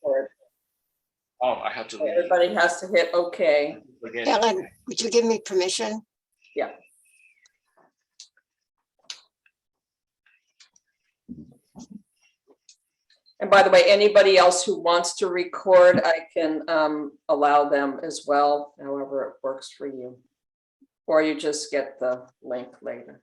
Or Oh, I have to leave. everybody has to hit OK. Forget. Helen, would you give me permission? Yeah. And by the way, anybody else who wants to record, I can allow them as well, however it works for you. Or you just get the link later.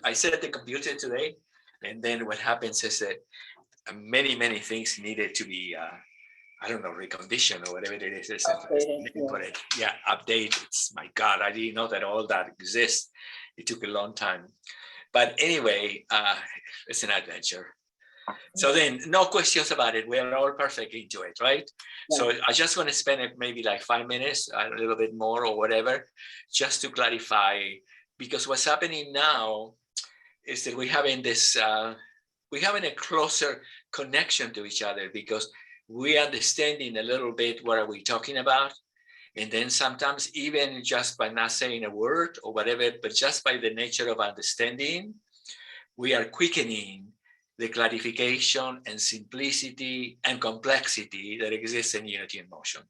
I set the computer today, and then what happens is that many things needed to be I don't know, reconditioned or whatever it is. Updating, yeah. For it. Yeah, update. It's my God, I didn't know that all that exists. It took a long time. But anyway, it's an adventure. So then no questions about it. We are all perfect into it, right? Yeah. So I just want to spend maybe like 5 minutes, a little bit more or whatever, just to clarify, because what's happening now is that we're having a closer connection to each other, because we understanding a little bit what are we talking about. And then sometimes even just by not saying a word or whatever, but just by the nature of understanding, we are quickening the clarification and simplicity and complexity that exists in unity in motion.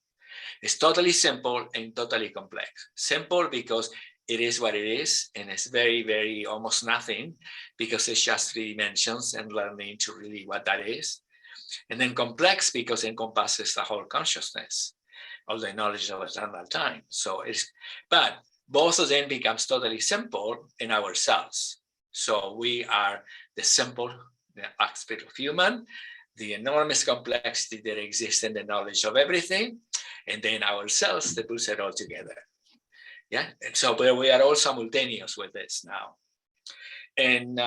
It's totally simple and totally complex. Simple because it is what it is, and it's very almost nothing, because it's just 3 dimensions and learning to really what that is. And then complex because it encompasses the whole consciousness, all the knowledge of eternal time. So but both of them becomes totally simple in ourselves. So we are the simple aspect of human, the enormous complexity that exists in the knowledge of everything, and then ourselves that puts it all together. Yeah, and so but we are all simultaneous with this now. And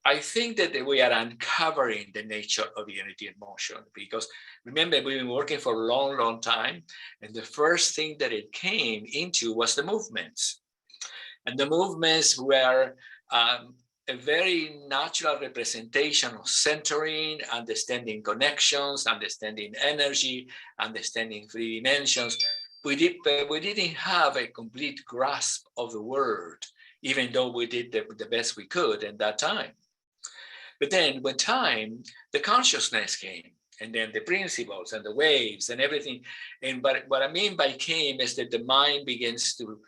I think that we are uncovering the nature of unity in motion, because remember, we've been working for a long time, and the first thing that it came into was the movements. And the movements were a very natural representation of centering, understanding connections, understanding energy, understanding 3 dimensions. We didn't have a complete grasp of the word, even though we did the best we could in that time. But then with time, the consciousness came, and then the principles and the waves and everything. And but what I mean by came is that the mind begins to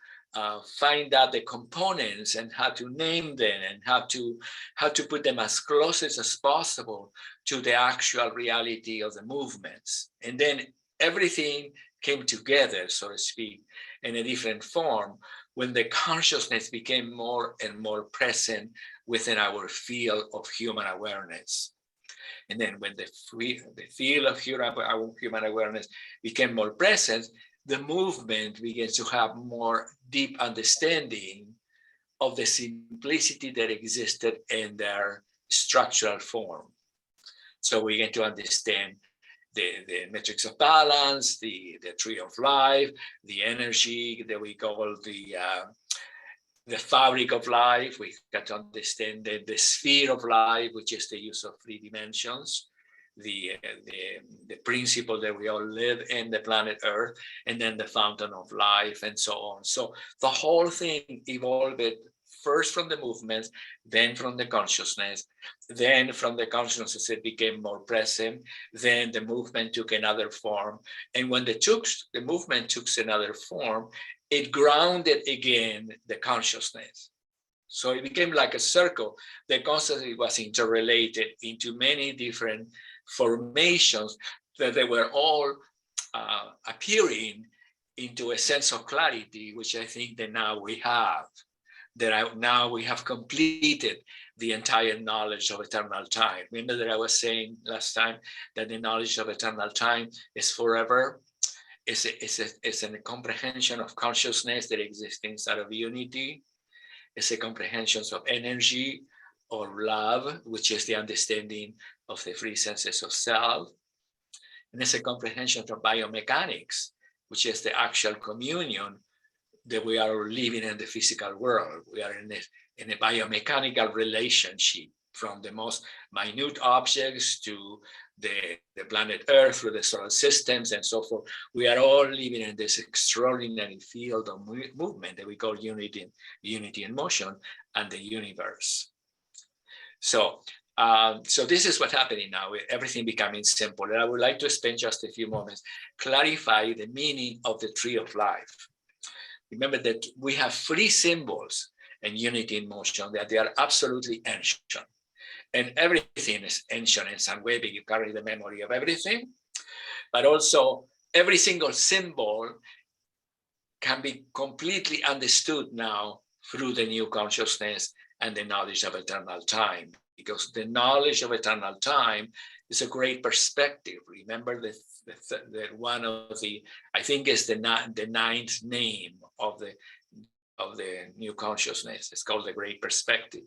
find out the components and how to name them and how to put them as close as possible to the actual reality of the movements. And then everything came together, so to speak, in a different form when the consciousness became more and more present within our field of human awareness. And then when the field of human awareness became more present, the movement begins to have more deep understanding of the simplicity that existed in their structural form. So we get to understand the metrics of balance, the tree of life, the energy that we call the fabric of life. We got to understand the sphere of life, which is the use of 3 dimensions, the principle that we all live in the planet Earth, and then the fountain of life, and so on. So the whole thing evolved first from the movements, then from the consciousness, then from the consciousness it became more present, then the movement took another form. And when the movement took another form, it grounded again the consciousness. So it became like a circle. The consciousness was interrelated into many different formations that they were all appearing into a sense of clarity, which I think that now we have. Now we have completed the entire knowledge of eternal time. Remember that I was saying last time that the knowledge of eternal time is forever. It's a comprehension of consciousness that exists inside of unity. It's a comprehension of energy or love, which is the understanding of the 3 senses of self. And it's a comprehension of biomechanics, which is the actual communion that we are living in the physical world. We are in a biomechanical relationship from the most minute objects to the planet Earth, through the solar systems and so forth. We are all living in this extraordinary field of movement that we call unity in motion and the universe. So this is what's happening now, with everything becoming simple. And I would like to spend just a few moments clarify the meaning of the tree of life. Remember that we have three symbols in unity in motion, that they are absolutely ancient. And everything is ancient in some way, because you carry the memory of everything. But also, every single symbol can be completely understood now through the new consciousness and the knowledge of eternal time, because the knowledge of eternal time is a great perspective. Remember that one of the, I think is the ninth name of the new consciousness. It's called the great perspective.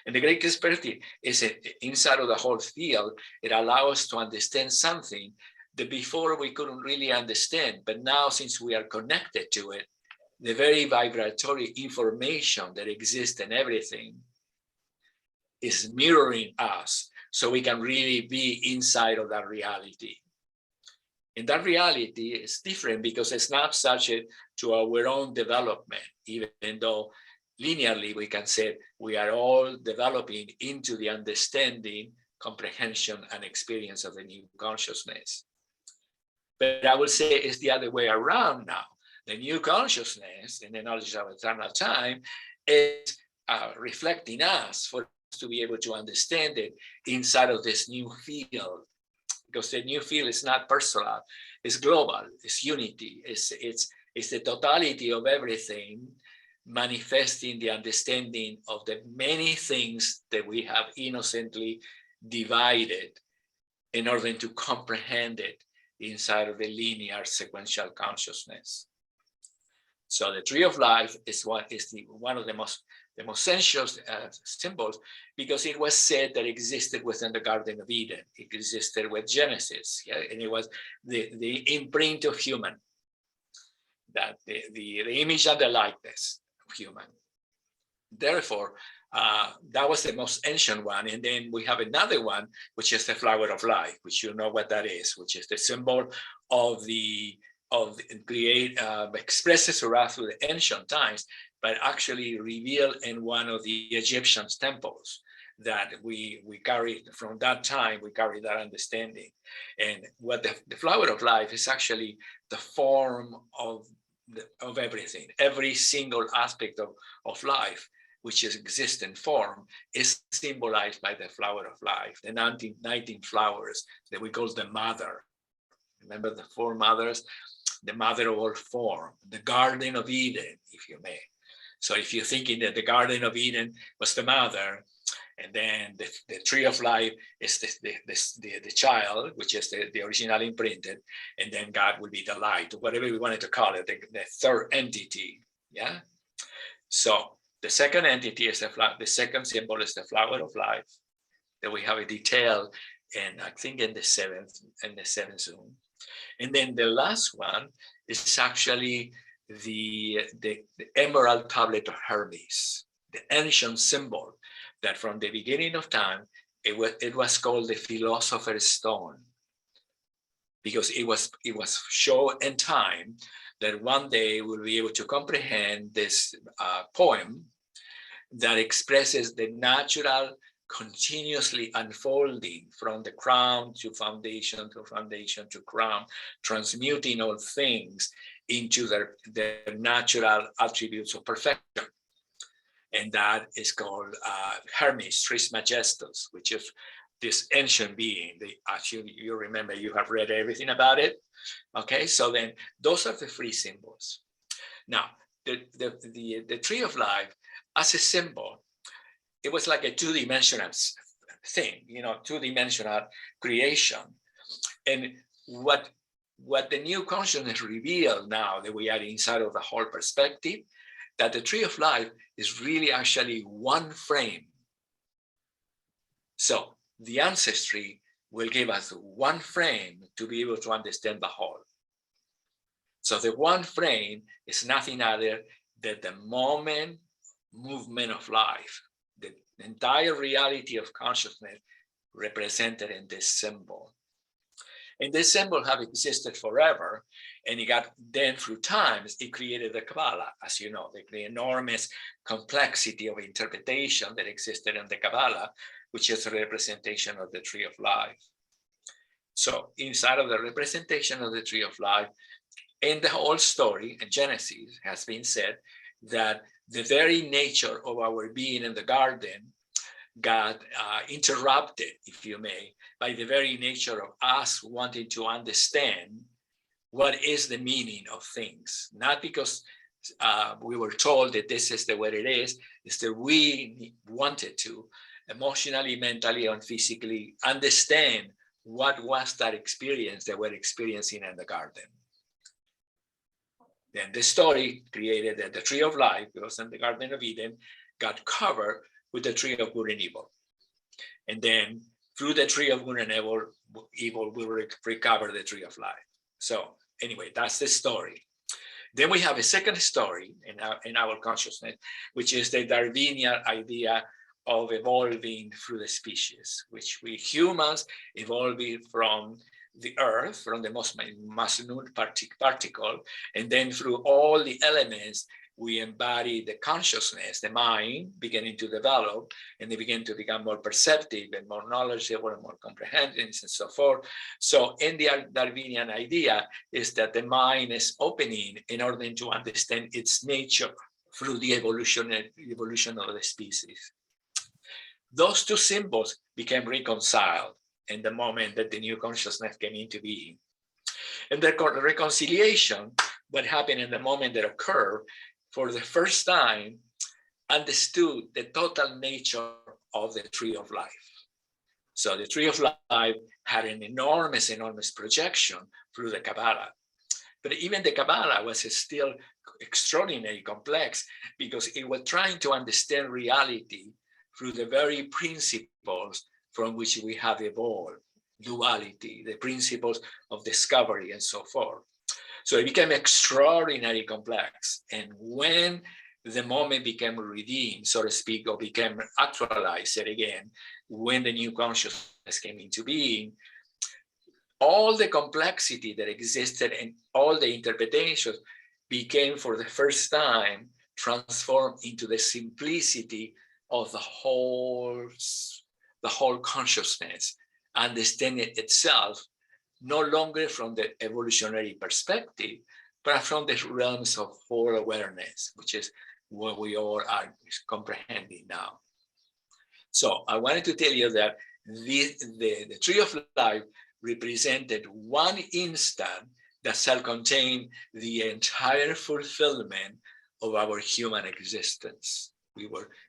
And the great perspective is inside of the whole field. It allows us to understand something that before we couldn't really understand, but now since we are connected to it, the very vibratory information that exists in everything is mirroring us, so we can really be inside of that reality. And that reality is different because it's not subject to our own development, even though linearly we can say we are all developing into the understanding, comprehension, and experience of the new consciousness. But I would say it's the other way around now. The new consciousness and the knowledge of eternal time is reflecting us for us to be able to understand it inside of this new field. Because the new field is not personal, it's global, it's unity, it's the totality of everything, manifesting the understanding of the many things that we have innocently divided in order to comprehend it inside of the linear sequential consciousness. So the tree of life is one of the most essential symbols, because it was said that existed within the Garden of Eden. It existed with Genesis, yeah? And it was the imprint of human, that the image and the likeness of human. Therefore, that was the most ancient one. And then we have another one, which is the flower of life, which you know what that is, which is the symbol of expresses throughout the ancient times, but actually revealed in one of the Egyptian temples, that we carry from that time, we carry that understanding. And what the flower of life is actually the form of everything. Every single aspect of life, which is existent form, is symbolized by the flower of life, the 19 flowers that we call the mother. Remember the four mothers? The mother of all form, the Garden of Eden, if you may. So if you're thinking that the Garden of Eden was the mother, and then the tree of life is the child, which is the original imprinted, and then God will be the light, or whatever we wanted to call it, the third entity, yeah? So the second entity is the second symbol is the flower of life, that we have a detail in, I think, in the seventh zone. And then the last one is actually the emerald tablet of Hermes, the ancient symbol that from the beginning of time, it was called the philosopher's stone, because it was shown in time that one day we'll be able to comprehend this poem that expresses the natural continuously unfolding from the crown to foundation to foundation to crown, transmuting all things into their natural attributes of perfection. And that is called Hermes Trismegistus, which is this ancient being. Actually, you remember, you have read everything about it. Okay, so then those are the three symbols. Now, the tree of life as a symbol, it was like a two-dimensional thing, two-dimensional creation. And what the new consciousness revealed now that we are inside of the whole perspective, that the tree of life is really actually one frame. So the ancestry will give us one frame to be able to understand the whole. So the one frame is nothing other than the movement of life, the entire reality of consciousness represented in this symbol. And this symbol have existed forever, and it got then through times, it created the Kabbalah, as you know, the enormous complexity of interpretation that existed in the Kabbalah, which is a representation of the tree of life. So inside of the representation of the tree of life, in the whole story in Genesis has been said that the very nature of our being in the garden got interrupted, if you may, by the very nature of us wanting to understand what is the meaning of things. Not because we were told that this is the way it is, it's that we wanted to emotionally, mentally, and physically understand what was that experience that we're experiencing in the garden. Then the story created that the tree of life, because in the Garden of Eden, got covered with the tree of good and evil. And then through the tree of good and evil, we recover the tree of life. So anyway, that's the story. Then we have a second story in our consciousness, which is the Darwinian idea of evolving through the species, which we humans evolving from the earth, from the most minute particle, and then through all the elements, we embody the consciousness, the mind beginning to develop, and they begin to become more perceptive and more knowledgeable and more comprehensive and so forth. So in the Darwinian idea is that the mind is opening in order to understand its nature through the evolution of the species. Those two symbols became reconciled in the moment that the new consciousness came into being. And the reconciliation, what happened in the moment that occurred, for the first time, understood the total nature of the tree of life. So the tree of life had an enormous projection through the Kabbalah. But even the Kabbalah was still extraordinarily complex because it was trying to understand reality through the very principles from which we have evolved, duality, the principles of discovery and so forth. So it became extraordinarily complex. And when the moment became redeemed, so to speak, or became actualized again, when the new consciousness came into being, all the complexity that existed and all the interpretations became for the first time transformed into the simplicity of the whole consciousness, understanding itself no longer from the evolutionary perspective, but from the realms of whole awareness, which is what we all are comprehending now. So I wanted to tell you that the tree of life represented one instant that self-contained the entire fulfillment of our human existence.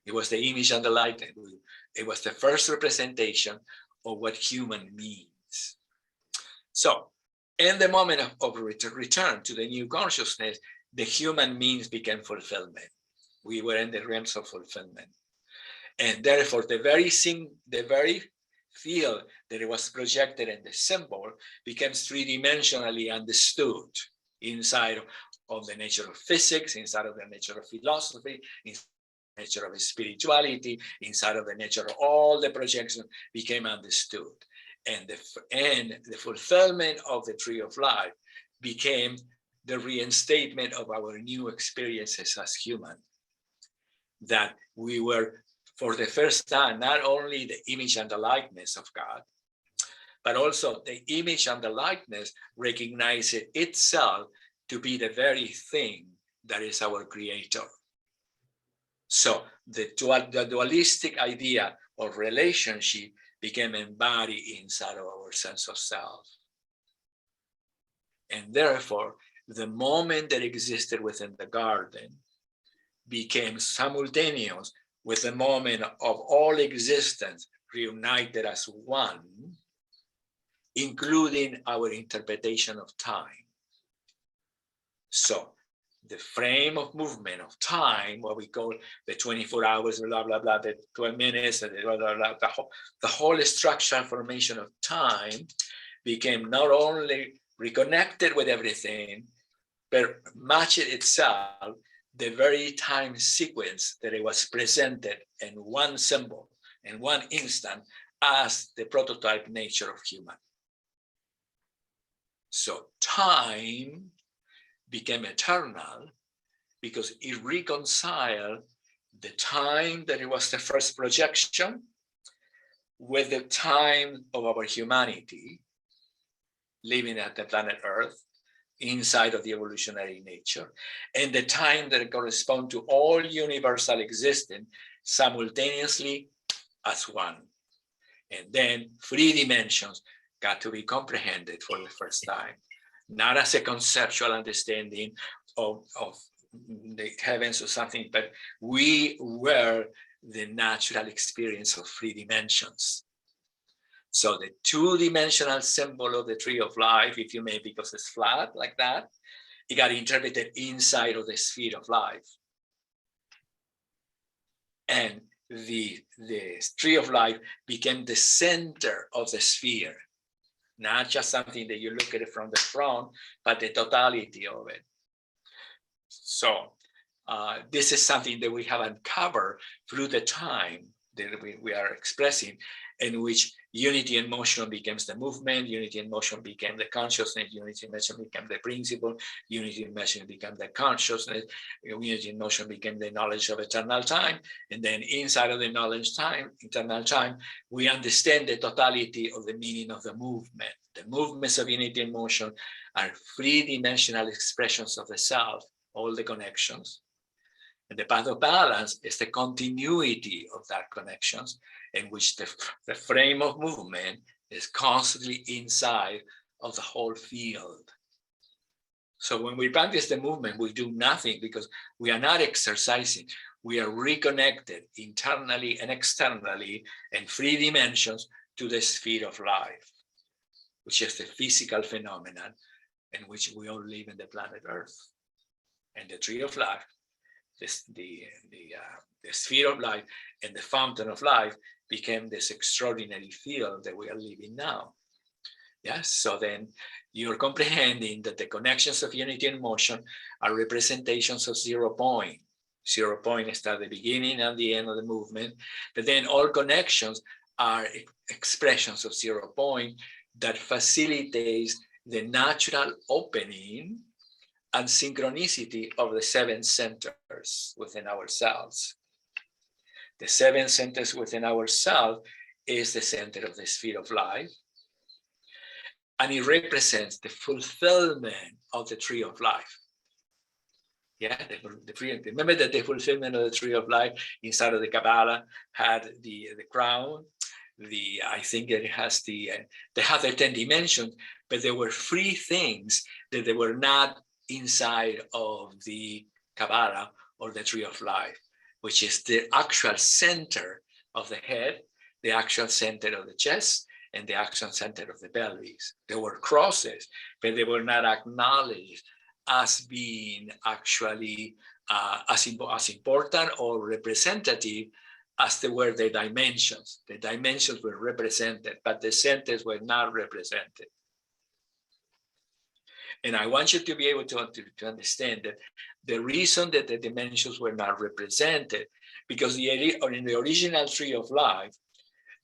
It was the image and the likeness. It was the first representation of what human means. So in the moment of return to the new consciousness, the human means became fulfillment. We were in the realms of fulfillment. And therefore, the very field that it was projected in the symbol becomes three-dimensionally understood inside of the nature of physics, inside of the nature of philosophy, inside the nature of spirituality, inside of the nature of all the projections became understood. And the fulfillment of the tree of life became the reinstatement of our new experiences as human. That we were, for the first time, not only the image and the likeness of God, but also the image and the likeness recognizes itself to be the very thing that is our creator. So the dualistic idea of relationship became embodied inside of our sense of self. And therefore, the moment that existed within the garden became simultaneous with the moment of all existence reunited as one, including our interpretation of time. So the frame of movement of time, what we call the 24 hours, blah, blah, blah, the 12 minutes, blah, blah, blah, the whole structural formation of time became not only reconnected with everything, but matched itself the very time sequence that it was presented in one symbol, in one instant, as the prototype nature of human. So time became eternal because it reconciled the time that it was the first projection with the time of our humanity living at the planet Earth, inside of the evolutionary nature, and the time that corresponds to all universal existence simultaneously as one. And then 3 dimensions got to be comprehended for the first time, not as a conceptual understanding of the heavens or something, but we were the natural experience of 3 dimensions. So the 2-dimensional symbol of the tree of life, if you may, because it's flat like that, it got interpreted inside of the sphere of life. And the tree of life became the center of the sphere, not just something that you look at it from the front, but the totality of it. So this is something that we have uncovered through the time that we are expressing, in which unity and motion becomes the movement, unity and motion became the consciousness, unity and motion became the principle, unity and motion became the consciousness, unity and motion became the knowledge of eternal time. And then inside of the knowledge time, eternal time, we understand the totality of the meaning of the movement. The movements of unity and motion are 3-dimensional expressions of the self, all the connections. And the path of balance is the continuity of that connections, in which the frame of movement is constantly inside of the whole field. So when we practice the movement, we do nothing because we are not exercising. We are reconnected internally and externally in 3 dimensions to the sphere of life, which is the physical phenomenon in which we all live in the planet Earth. And the tree of life, the sphere of life and the fountain of life became this extraordinary field that we are living now. Yes, so then you're comprehending that the connections of unity and motion are representations of 0 point. 0 point is at the beginning and the end of the movement, but then all connections are expressions of 0 point that facilitates the natural opening and synchronicity of the 7 centers within ourselves. The 7 centers within ourselves is the center of the sphere of life, and it represents the fulfillment of the tree of life. Yeah, remember that the fulfillment of the tree of life inside of the Kabbalah had the crown. I think it has they have the 10 dimensions, but there were 3 things that they were not inside of the Kabbalah or the tree of life, which is the actual center of the head, the actual center of the chest, and the actual center of the pelvis. There were crosses, but they were not acknowledged as being actually as important or representative as they were the dimensions. The dimensions were represented, but the centers were not represented. And I want you to be able to understand that the reason that the dimensions were not represented, because in the original tree of life,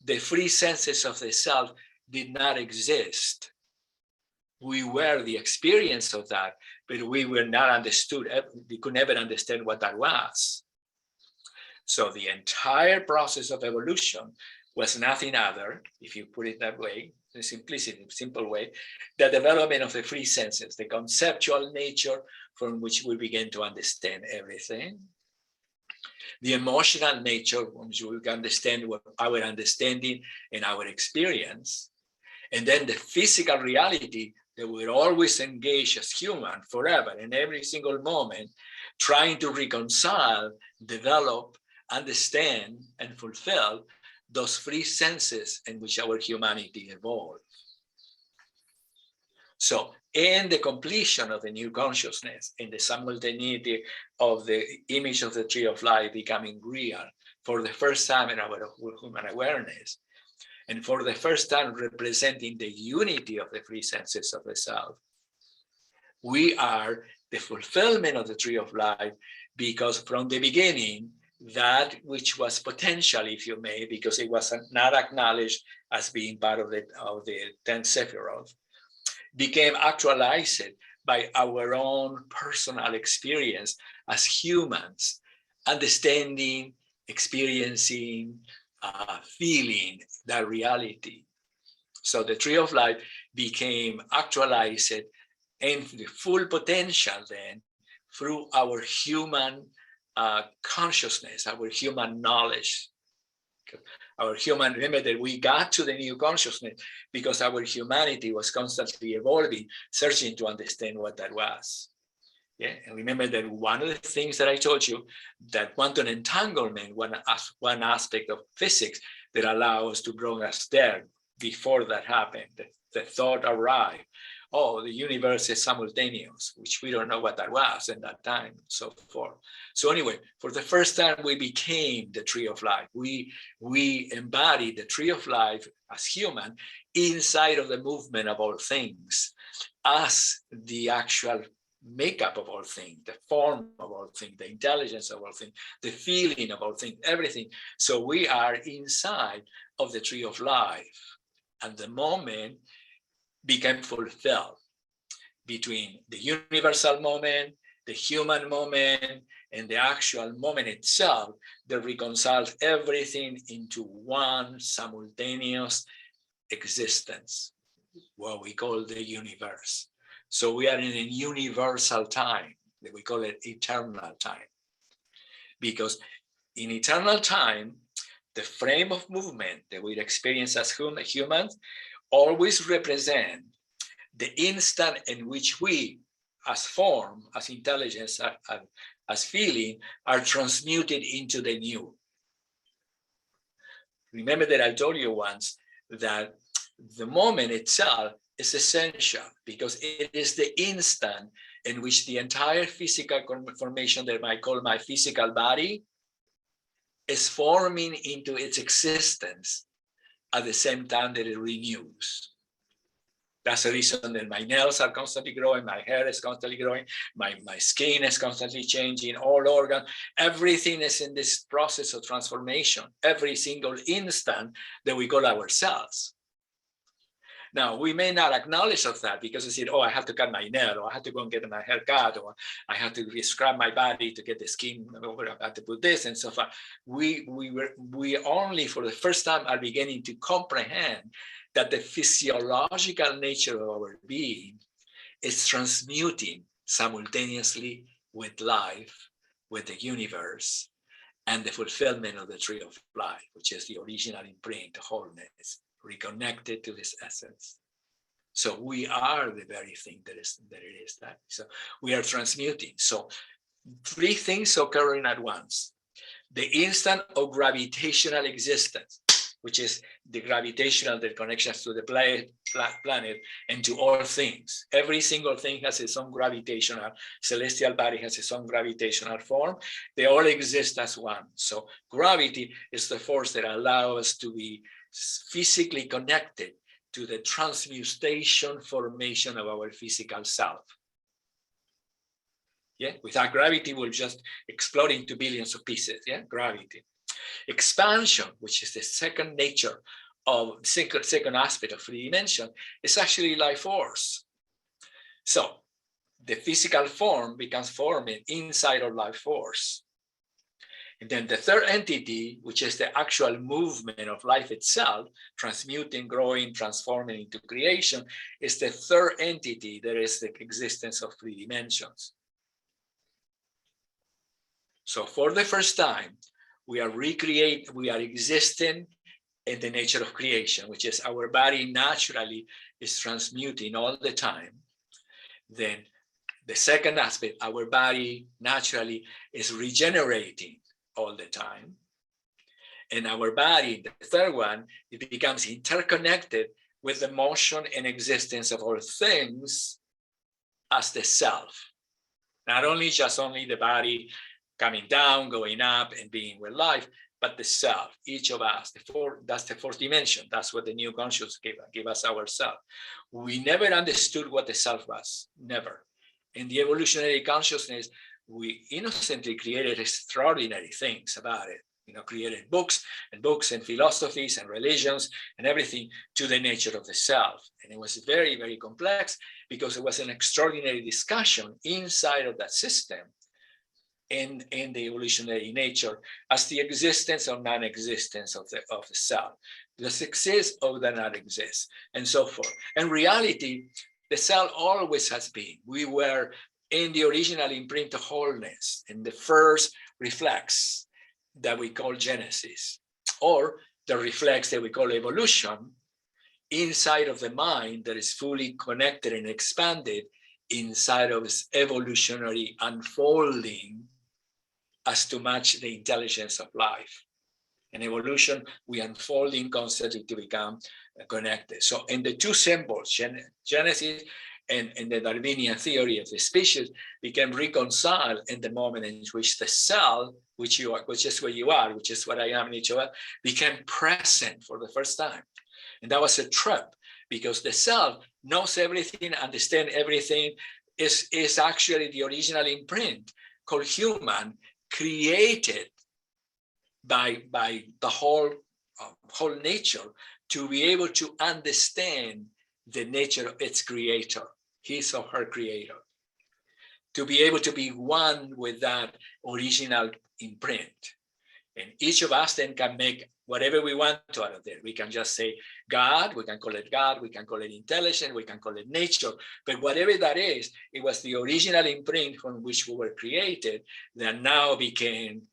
the 3 senses of the self did not exist. We were the experience of that, but we were not understood. We could never understand what that was. So the entire process of evolution was nothing other, if you put it that way, in simplicity, simple way, the development of the 3 senses, the conceptual nature from which we begin to understand everything, the emotional nature from which we can understand what our understanding and our experience, and then the physical reality that we're always engaged as human forever in every single moment, trying to reconcile, develop, understand, and fulfill those 3 senses in which our humanity evolved. So in the completion of the new consciousness, in the simultaneity of the image of the tree of life becoming real for the first time in our human awareness, and for the first time representing the unity of the 3 senses of the self, we are the fulfillment of the tree of life because from the beginning, that which was potential, if you may, because it was not acknowledged as being part of the 10th Sephiroth, became actualized by our own personal experience as humans, understanding, experiencing, feeling that reality. So the tree of life became actualized in the full potential then through our human consciousness, our human knowledge. Remember that we got to the new consciousness because our humanity was constantly evolving, searching to understand what that was. Yeah, and remember that one of the things that I told you, that quantum entanglement, one aspect of physics that allows us to bring us there before that happened, the thought arrived, oh, the universe is simultaneous, which we don't know what that was in that time, and so forth. So anyway, for the first time, we became the tree of life. We embodied the tree of life as human inside of the movement of all things, as the actual makeup of all things, the form of all things, the intelligence of all things, the feeling of all things, everything. So we are inside of the tree of life. And the moment became fulfilled between the universal moment, the human moment, and the actual moment itself that reconciles everything into one simultaneous existence, what we call the universe. So we are in a universal time, that we call it eternal time. Because in eternal time, the frame of movement that we experience as humans always represent the instant in which we, as form, as intelligence, as feeling, are transmuted into the new. Remember that I told you once that the moment itself is essential because it is the instant in which the entire physical formation that I call my physical body is forming into its existence at the same time that it renews. That's the reason that my nails are constantly growing, my hair is constantly growing, my skin is constantly changing, all organs, everything is in this process of transformation, every single instant that we call ourselves. Now, we may not acknowledge of that because we say, oh, I have to cut my nail, or I have to go and get my hair cut, or I have to scrub my body to get the skin over, I have to put this and so forth. We only for the first time are beginning to comprehend that the physiological nature of our being is transmuting simultaneously with life, with the universe, and the fulfillment of the tree of life, which is the original imprint, wholeness, reconnected to this essence. So we are the very thing that it is that. So we are transmuting. So three things occurring at once. The instant of gravitational existence, which is the gravitational that connects us to the planet and to all things. Every single thing has its own gravitational, celestial body has its own gravitational form. They all exist as one. So gravity is the force that allows us to be physically connected to the transmutation formation of our physical self. Yeah, without gravity, we'll just explode into billions of pieces. Yeah, gravity. Expansion, which is the second nature of second aspect of 3 dimension, is actually life force. So the physical form becomes forming inside of life force. And then the third entity, which is the actual movement of life itself, transmuting, growing, transforming into creation, is the third entity that is the existence of 3 dimensions. So for the first time, we are existing in the nature of creation, which is our body naturally is transmuting all the time. Then the second aspect, our body naturally is regenerating all the time. And our body, the third one, it becomes interconnected with the motion and existence of all things as the self. Not only the body coming down, going up, and being with life, but the self, each of us, that's the fourth dimension. That's what the new consciousness gave us ourself. We never understood what the self was, never. In the evolutionary consciousness, we innocently created extraordinary things about it. Created books and philosophies and religions and everything to the nature of the self. And it was very, very complex because it was an extraordinary discussion inside of that system in the evolutionary nature as the existence or non-existence of the self. Does it exist or does not exist, and so forth. In reality, the self always has been. We were in the original imprint of wholeness, in the first reflex that we call Genesis, or the reflex that we call evolution, inside of the mind that is fully connected and expanded inside of its evolutionary unfolding as to match the intelligence of life. In evolution, we unfolding constantly to become connected. So in the two symbols, Genesis and the Darwinian theory of the species, became reconciled in the moment in which the self, which you are, which is where you are, which is what I am in each other, became present for the first time. And that was a trip, because the self knows everything, understands everything, is actually the original imprint called human, created by the whole nature to be able to understand the nature of its creator, his or her creator, to be able to be one with that original imprint. And each of us then can make whatever we want out of there. We can just say God, we can call it God, we can call it intelligence, we can call it nature, but whatever that is, it was the original imprint from which we were created that now became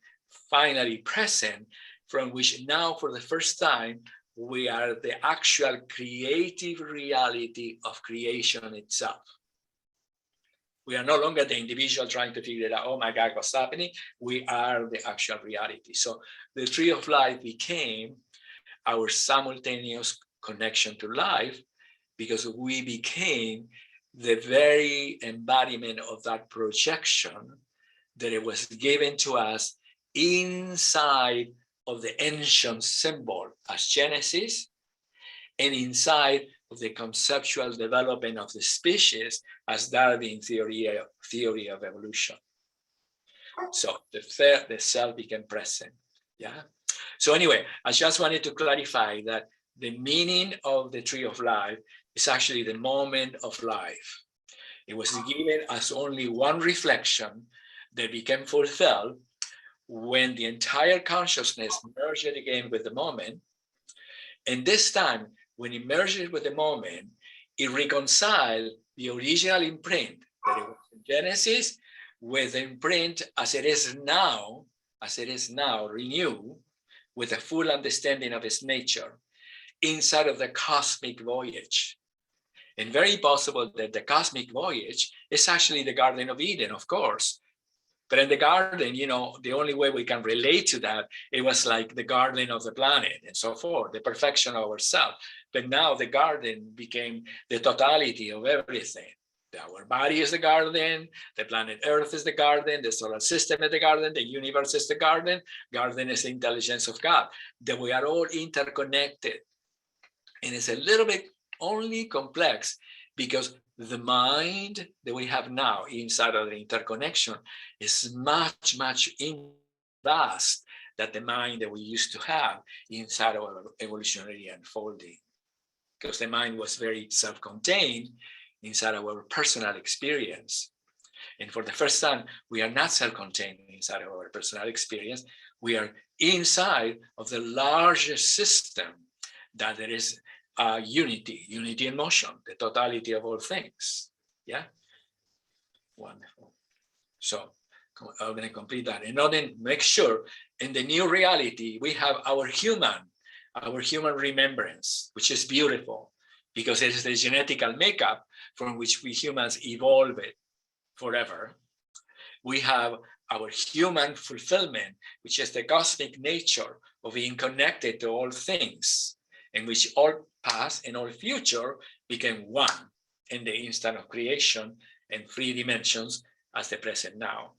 finally present, from which now for the first time, we are the actual creative reality of creation itself. We are no longer the individual trying to figure it out, oh my God, what's happening? We are the actual reality. So the tree of life became our simultaneous connection to life, because we became the very embodiment of that projection that it was given to us inside of the ancient symbol as Genesis, and inside of the conceptual development of the species as Darwin's theory of evolution. So the self became present. Yeah. So anyway, I just wanted to clarify that the meaning of the tree of life is actually the moment of life. It was given as only one reflection that became fulfilled when the entire consciousness merged again with the moment. And this time, when it merged with the moment, it reconciled the original imprint that it was in Genesis with the imprint as it is now, renewed with a full understanding of its nature inside of the cosmic voyage. And very possible that the cosmic voyage is actually the Garden of Eden, of course. But in the garden, the only way we can relate to that, it was like the garden of the planet and so forth, the perfection of ourselves. But now the garden became the totality of everything. Our body is the garden, the planet Earth is the garden, the solar system is the garden, the universe is the garden. Garden is the intelligence of God. That we are all interconnected. And it's a little bit only complex because the mind that we have now inside of the interconnection is much, much vast than the mind that we used to have inside of our evolutionary unfolding. Because the mind was very self-contained inside of our personal experience. And for the first time, we are not self-contained inside of our personal experience. We are inside of the largest system that there is unity in motion, the totality of all things. Yeah, wonderful. So I'm going to complete that. And then make sure in the new reality, we have our human remembrance, which is beautiful because it is the genetical makeup from which we humans evolved forever. We have our human fulfillment, which is the cosmic nature of being connected to all things, in which all past and all future became one in the instant of creation and 3 dimensions as the present now.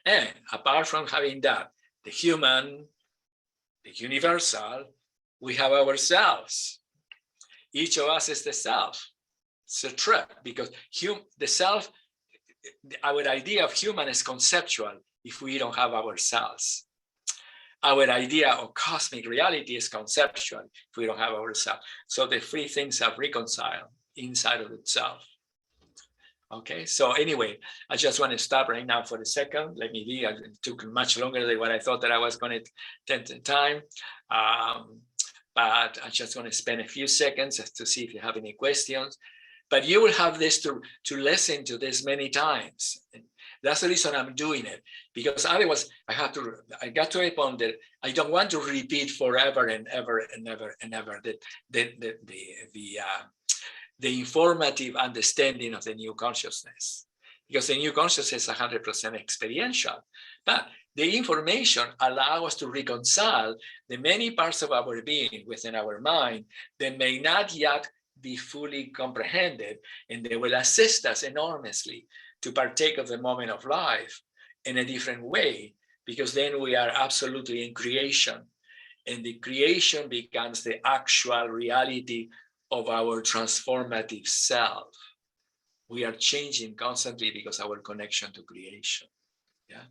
And apart from having that, the human, the universal, we have ourselves. Each of us is the self. It's a trip because the self our idea of human is conceptual if we don't have ourselves. Our idea of cosmic reality is conceptual if we don't have ourselves. So the three things are reconciled inside of itself. Okay, so anyway, I just want to stop right now for a second. Let me be, it took much longer than what I thought that I was going to take the time. But I just want to spend a few seconds to see if you have any questions. But you will have this to listen to this many times. That's the reason I'm doing it, because otherwise I got to a point that I don't want to repeat forever and ever and ever and ever the informative understanding of the new consciousness, because the new consciousness is 100% experiential. But the information allows us to reconcile the many parts of our being within our mind that may not yet be fully comprehended, and they will assist us enormously to partake of the moment of life in a different way, because then we are absolutely in creation, and the creation becomes the actual reality of our transformative self. We are changing constantly because our connection to creation. Yeah,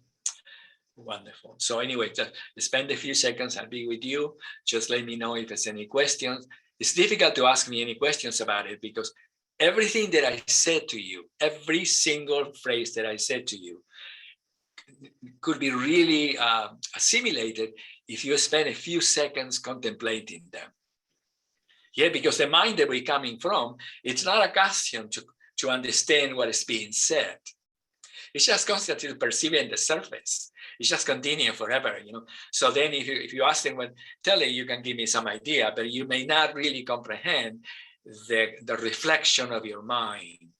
wonderful. So anyway, just spend a few seconds. I'll be with you. Just let me know if there's any questions. It's difficult to ask me any questions about it, because everything that I said to you, every single phrase that I said to you, could be really assimilated if you spend a few seconds contemplating them. Yeah, because the mind that we're coming from, it's not accustomed to understand what is being said. It's just constantly perceiving the surface. It's just continuing forever, you know. So then if you ask them, well, tell you can give me some idea, but you may not really comprehend the reflection of your mind.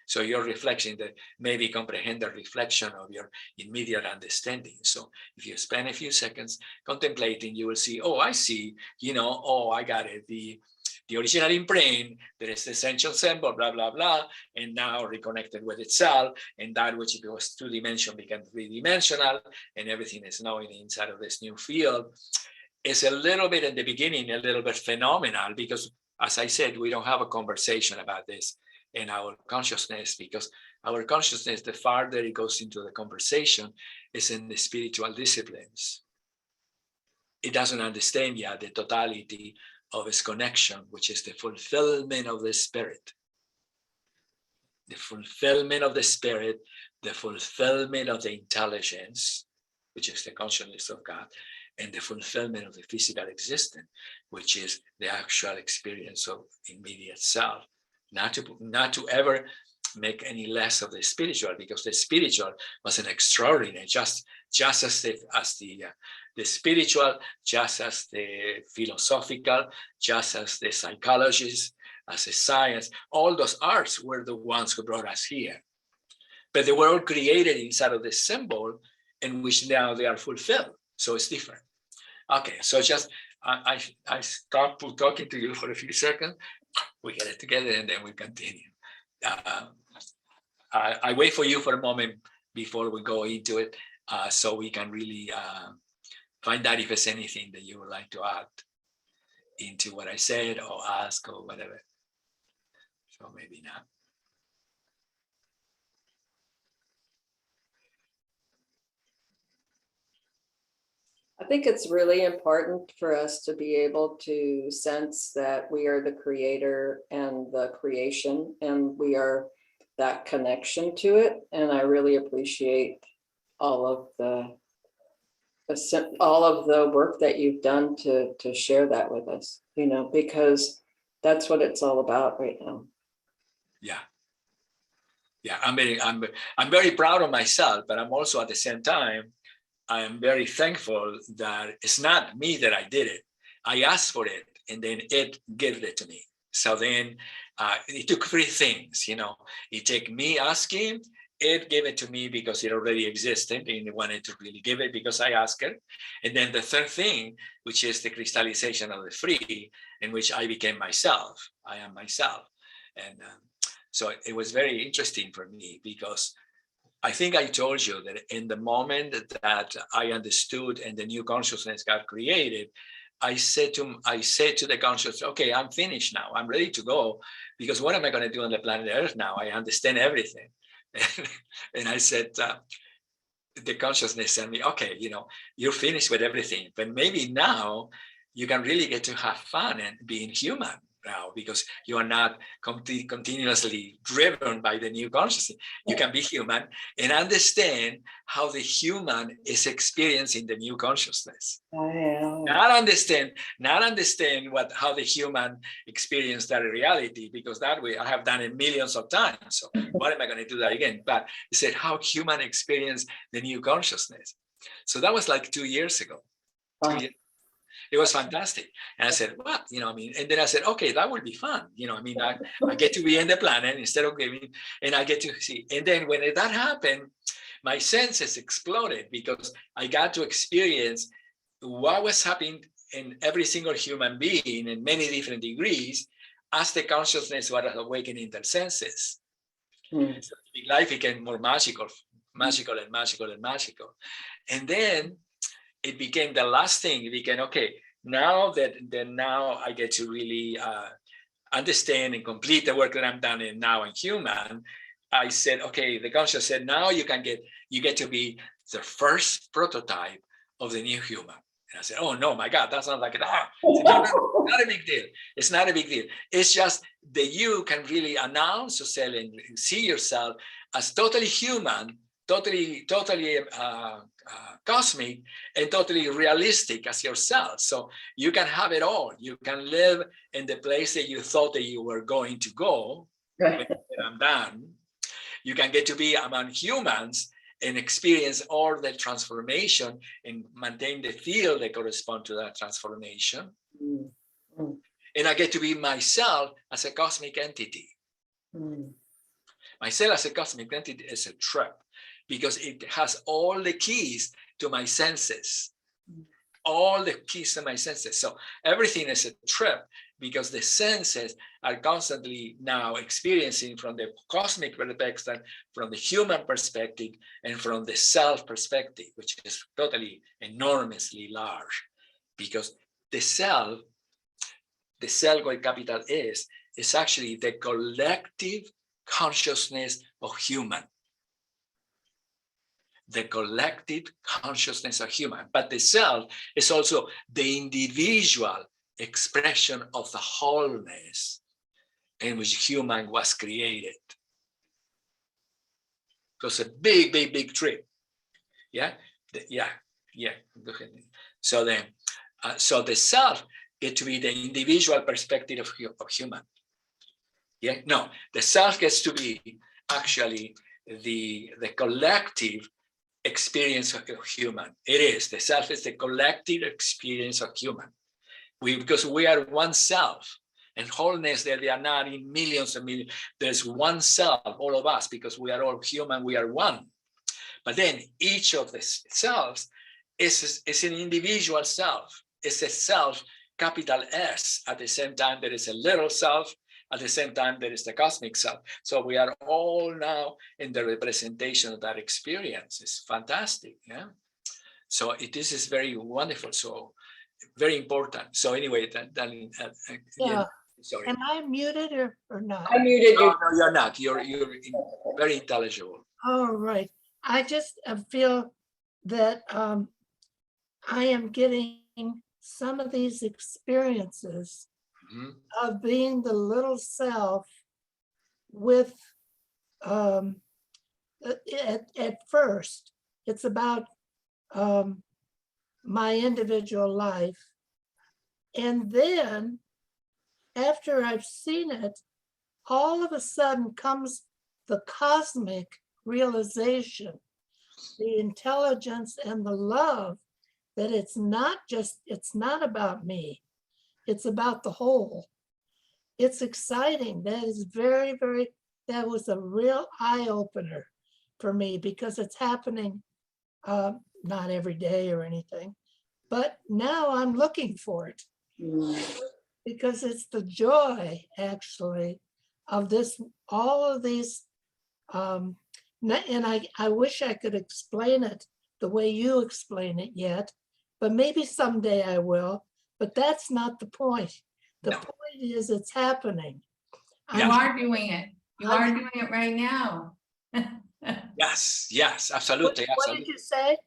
So your reflection that maybe comprehend the reflection of your immediate understanding. So if you spend a few seconds contemplating, you will see, oh, I see, you know, oh, I got it. The original imprint, there is the essential symbol, blah, blah, blah, and now reconnected with itself, and that which was two-dimensional became three-dimensional, and everything is now inside of this new field. It's a little bit in the beginning, a little bit phenomenal, because as I said, we don't have a conversation about this in our consciousness, because our consciousness, the farther it goes into the conversation, is in the spiritual disciplines. It doesn't understand yet the totality of its connection, which is the fulfillment of the spirit. The fulfillment of the spirit, the fulfillment of the intelligence, which is the consciousness of God, and the fulfillment of the physical existence, which is the actual experience of immediate self. Not to ever make any less of the spiritual, because the spiritual was an extraordinary, just as the spiritual, just as the philosophical, just as the psychologists, as the science, all those arts were the ones who brought us here. But they were all created inside of the symbol in which now they are fulfilled. So it's different. Okay, so just I stop talking to you for a few seconds. We get it together and then we continue. I wait for you for a moment before we go into it, so we can really find out if there's anything that you would like to add into what I said or ask or whatever. So maybe not. I think it's really important for us to be able to sense that we are the creator and the creation, and we are that connection to it. And I really appreciate all of the work that you've done to share that with us, you know, because that's what it's all about right now. Yeah. Yeah, I'm very proud of myself, but I'm also at the same time, I am very thankful that it's not me that I did it. I asked for it, and then it gave it to me. So then it took three things, you know. It took me asking, it gave it to me because it already existed, and it wanted to really give it because I asked it. And then the third thing, which is the crystallization of the three, in which I became myself. I am myself. And so it was very interesting for me, because I think I told you that in the moment that I understood and the new consciousness got created, I said to the consciousness, okay, I'm finished now. I'm ready to go, because what am I going to do on the planet Earth now? I understand everything. And I said, the consciousness sent me, okay, you're finished with everything, but maybe now you can really get to have fun and being human now, because you are not continuously driven by the new consciousness. You can be human and understand how the human is experiencing the new consciousness. Not understand how the human experienced that reality, because that way I have done it millions of times. So what am I going to do that again? But he said how human experience the new consciousness. So that was like 2 years ago. Wow. It was fantastic. And I said, well, and then I said, okay, that would be fun. I get to be in the planet instead of giving, and I get to see. And then when that happened, my senses exploded, because I got to experience what was happening in every single human being in many different degrees as the consciousness was awakening their senses. Mm. So life became more magical. And then it became the last thing. It became, okay, now I get to really understand and complete the work that I'm done in now in human. I said, okay, the conscious said, now you get to be the first prototype of the new human. And I said, oh no, my God, that sounds like that. Not a big deal. It's not a big deal. It's just that you can really announce yourself and see yourself as totally human, totally cosmic, and totally realistic as yourself. So you can have it all. You can live in the place that you thought that you were going to go. When I'm done, you can get to be among humans and experience all the transformation and maintain the field that correspond to that transformation. Mm. And I get to be myself as a cosmic entity. Mm. Myself as a cosmic entity is a trip, because it has all the keys to my senses. All the keys to my senses. So everything is a trip, because the senses are constantly now experiencing from the cosmic perspective, from the human perspective, and from the self perspective, which is totally enormously large. Because the self with capital S, is actually the collective consciousness of human. The collective consciousness of human. But the self is also the individual expression of the wholeness in which human was created. It was a big, big, big trip. Yeah. So then, so the self get to be the individual perspective of human. Yeah. No, the self gets to be actually the collective experience of human. It is. The self is the collective experience of human. Because we are one self, and wholeness, there they are not in millions and millions. There's one self, all of us, because we are all human, we are one. But then each of the selves is an individual self. It's a self, capital S. At the same time, there is a little self. At the same time, there is the cosmic self. So we are all now in the representation of that experience. It's fantastic. Yeah. So this is very wonderful. So very important. So anyway, Yeah. sorry. Am I muted or not? I muted you. No, you're not. You're very intelligible. All right. I just feel that I am getting some of these experiences Mhm. of being the little self with, at first, it's about my individual life. And then after I've seen it, all of a sudden comes the cosmic realization, the intelligence and the love that it's not about me. It's about the whole. It's exciting. That is very, very, that was a real eye opener for me, because it's happening not every day or anything, but now I'm looking for it. Because it's the joy, actually, of this, all of these, and I wish I could explain it the way you explain it yet, but maybe someday I will, but that's not the point. The point is it's happening. You are doing it. You are doing it right now. Yes, yes, absolutely, What did absolutely. you say?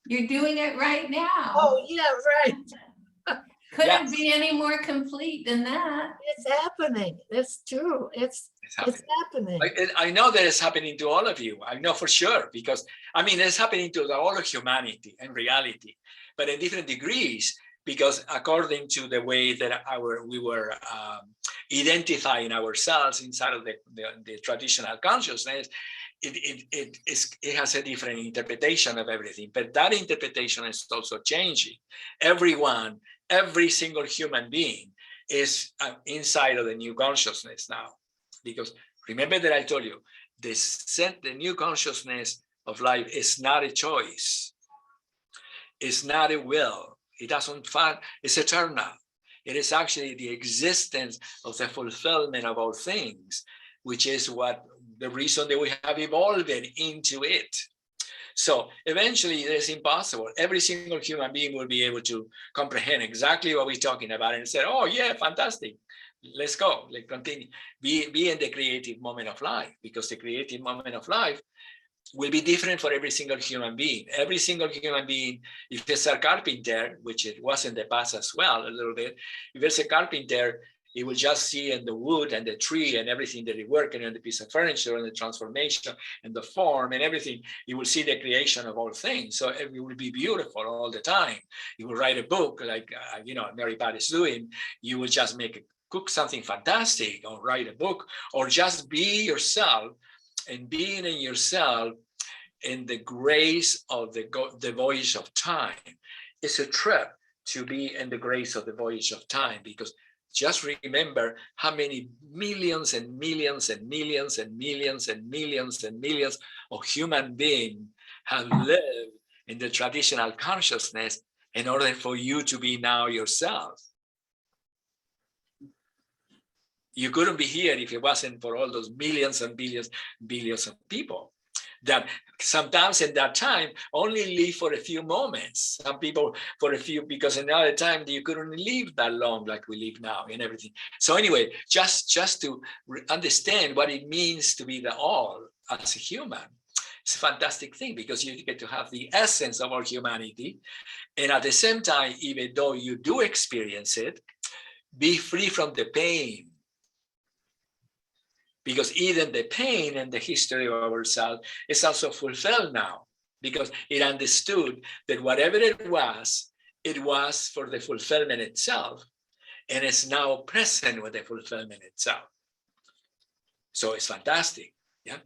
You're doing it right now. Oh, yeah, right. Couldn't Yes. be any more complete than that. It's happening. It's true. It's It's happening. happening. I know that it's happening to all of you. I know for sure, because I mean, it's happening to all of humanity and reality, but in different degrees, because according to the way that we were identifying ourselves inside of the traditional consciousness, it has a different interpretation of everything, but that interpretation is also changing. Every single human being is inside of the new consciousness now, because remember that I told you, the new consciousness of life is not a choice, it's not a will, it doesn't find, it's eternal. It is actually the existence of the fulfillment of all things, which is what the reason that we have evolved into it. So eventually it is impossible. Every single human being will be able to comprehend exactly what we're talking about and say, oh yeah, fantastic. Let's go, let's continue. Be in the creative moment of life, because the creative moment of life will be different for every single human being. Every single human being, if it's a carpenter, which it was in the past as well, a little bit, if it's a carpenter, he will just see in the wood and the tree and everything that he working on, the piece of furniture and the transformation and the form and everything. He will see the creation of all things. So it will be beautiful all the time. You will write a book like, Mary Pat is doing. You will just cook something fantastic or write a book or just be yourself, and being in yourself in the grace of the voyage of time. It's a trip to be in the grace of the voyage of time, because just remember how many millions and millions and millions and millions and millions and millions of human beings have lived in the traditional consciousness in order for you to be now yourself. You couldn't be here if it wasn't for all those millions and billions of people that sometimes in that time only live for a few moments. Some people for a few, because another time you couldn't live that long like we live now and everything. So anyway, just to understand what it means to be the all as a human, it's a fantastic thing, because you get to have the essence of our humanity. And at the same time, even though you do experience it, be free from the pain. Because even the pain and the history of ourselves is also fulfilled now, because it understood that whatever it was for the fulfillment itself, and it's now present with the fulfillment itself. So it's fantastic. Yeah.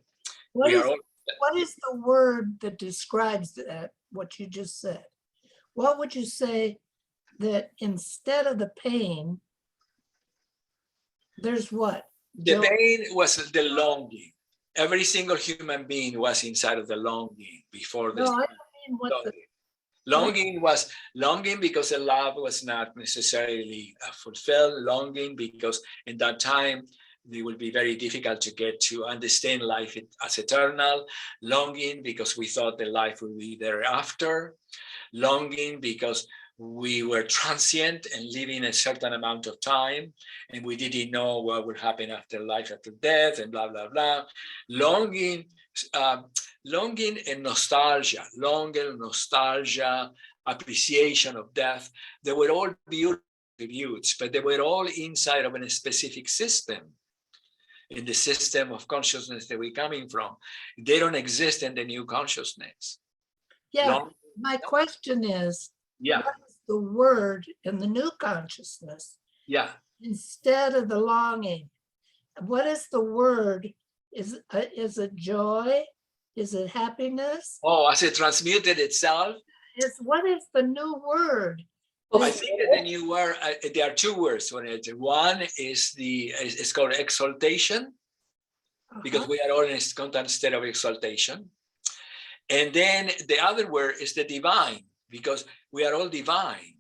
What is the word that describes that, what you just said? What would you say that instead of the pain, there's what? The pain was the longing. Every single human being was inside of the longing before this. No, I mean what longing was longing because the love was not necessarily fulfilled. Longing because in that time it would be very difficult to get to understand life as eternal. Longing because we thought the life would be thereafter. Longing because we were transient and living a certain amount of time, and we didn't know what would happen after life, after death, and blah, blah, blah. Longing and nostalgia, appreciation of death. They were all beautiful attributes, but they were all inside of a specific system. In the system of consciousness that we're coming from. They don't exist in the new consciousness. Yeah, my question is, what is the word in the new consciousness? Yeah. Instead of the longing, what is the word? Is it joy? Is it happiness? Oh, as it transmuted itself? What is the new word? I think that the new word, there are two words for it. One is it's called exaltation, because we are all in a constant state of exaltation. And then the other word is the divine, because we are all divine.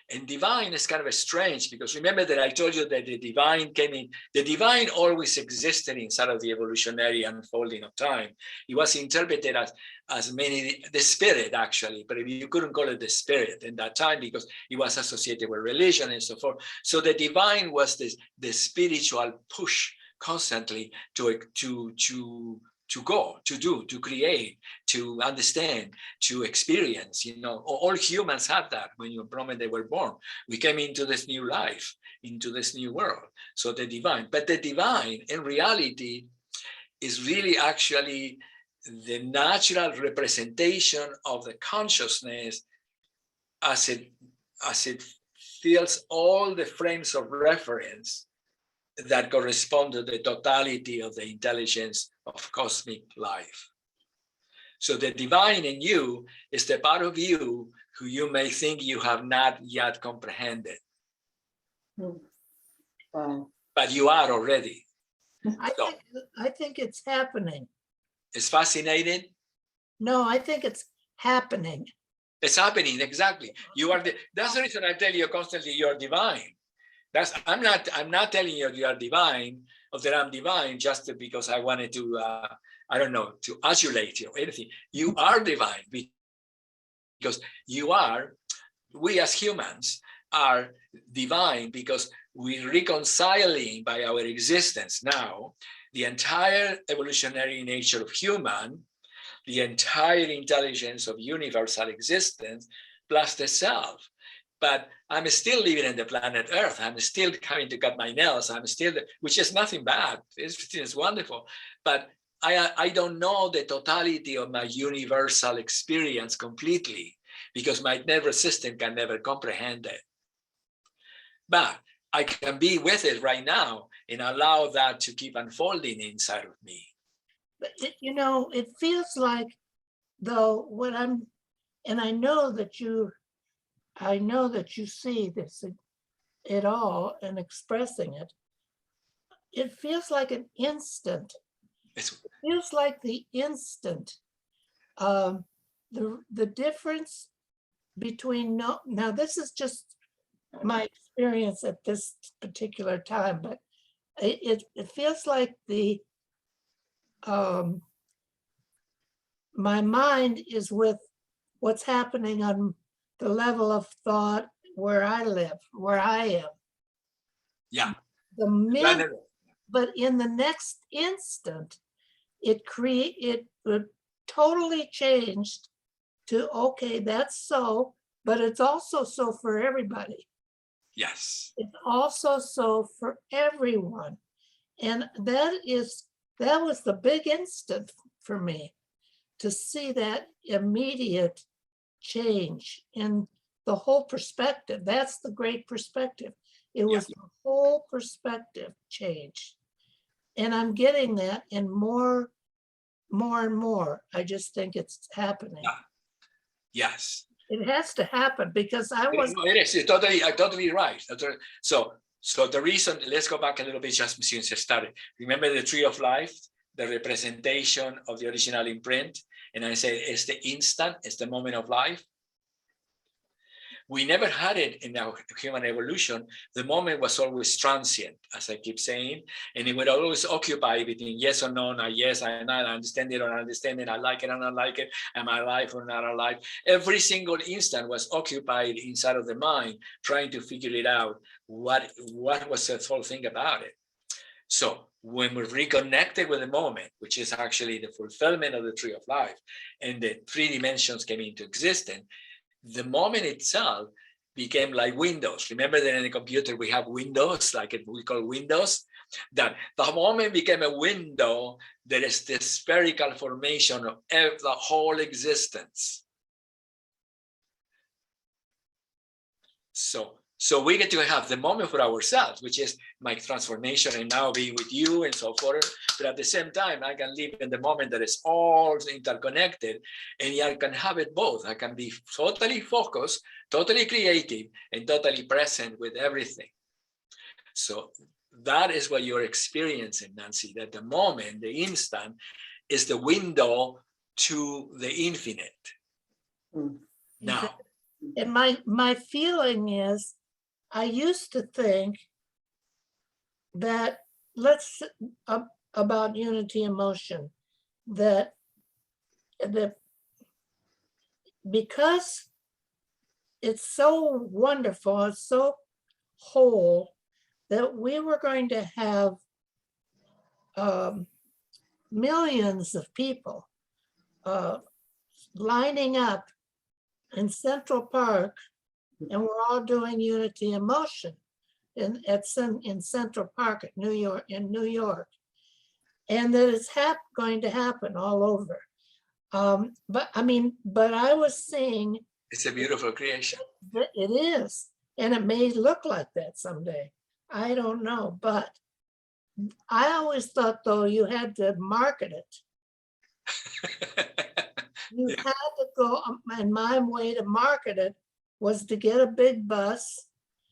And divine is kind of strange, because remember that I told you that the divine came in. The divine always existed inside of the evolutionary unfolding of time. It was interpreted as the spirit, actually, but you couldn't call it the spirit in that time because it was associated with religion and so forth. So the divine was the spiritual push constantly to go, to do, to create, to understand, to experience. You know, all humans have that when the moment they were born. We came into this new life, into this new world. So the divine, but the divine in reality is really actually the natural representation of the consciousness as it fills all the frames of reference that correspond to the totality of the intelligence of cosmic life. So the divine in you is the part of you who you may think you have not yet comprehended. Wow. But you are already. I think it's happening. It's fascinating. No, I think it's happening. It's happening, exactly. You are that's the reason I tell you constantly you're divine. I'm not telling you you are divine or that I'm divine just because I wanted to I don't know, to adulate you or anything. You are divine because we as humans are divine because we're reconciling by our existence now the entire evolutionary nature of human, the entire intelligence of universal existence, plus the self. But I'm still living in the planet Earth. I'm still having to cut my nails. I'm still, which is nothing bad. It's wonderful. But I don't know the totality of my universal experience completely because my nervous system can never comprehend it. But I can be with it right now and allow that to keep unfolding inside of me. But it feels like, though, and I know that you see this at all and expressing it. It feels like an instant. It feels like the instant. The difference between now this is just my experience at this particular time, but it feels like my mind is with what's happening on the level of thought where I live, where I am. Yeah. But in the next instant, it totally changed to, okay, that's so, but it's also so for everybody. Yes. It's also so for everyone. And that was the big instant for me, to see that immediate change in the whole perspective. That's the great perspective. It was the whole perspective change. And I'm getting that in more and more. I just think it's happening. Yeah. Yes. It has to happen because It is. You're totally right. So the reason, let's go back a little bit just since I started. Remember the tree of life, the representation of the original imprint? And I said, it's the instant, it's the moment of life. We never had it in our human evolution. The moment was always transient, as I keep saying, and it would always occupy between yes or no, not yes, I not understand it or not understand it, I like it or not like it, am I alive or not alive? Every single instant was occupied inside of the mind, trying to figure it out, what was the whole thing about it. So when we reconnected with the moment, which is actually the fulfillment of the tree of life, and the 3 dimensions came into existence, the moment itself became like windows. Remember that in the computer we have windows, like we call windows, that the moment became a window, there is the spherical formation of the whole existence. So we get to have the moment for ourselves, which is my transformation and now being with you and so forth. But at the same time, I can live in the moment that is all interconnected, and I can have it both. I can be totally focused, totally creative, and totally present with everything. So that is what you're experiencing, Nancy, that the moment, the instant, is the window to the infinite. Now. And my feeling is, I used to think that about unity emotion, that because it's so wonderful, it's so whole, that we were going to have millions of people lining up in Central Park, and we're all doing unity in motion in Central Park at New York, and that it's going to happen all over. But I was seeing It's a beautiful creation. that it is, and it may look like that someday. I don't know, but I always thought, though, you had to market it. You Yeah. had to go, and my way to market it was to get a big bus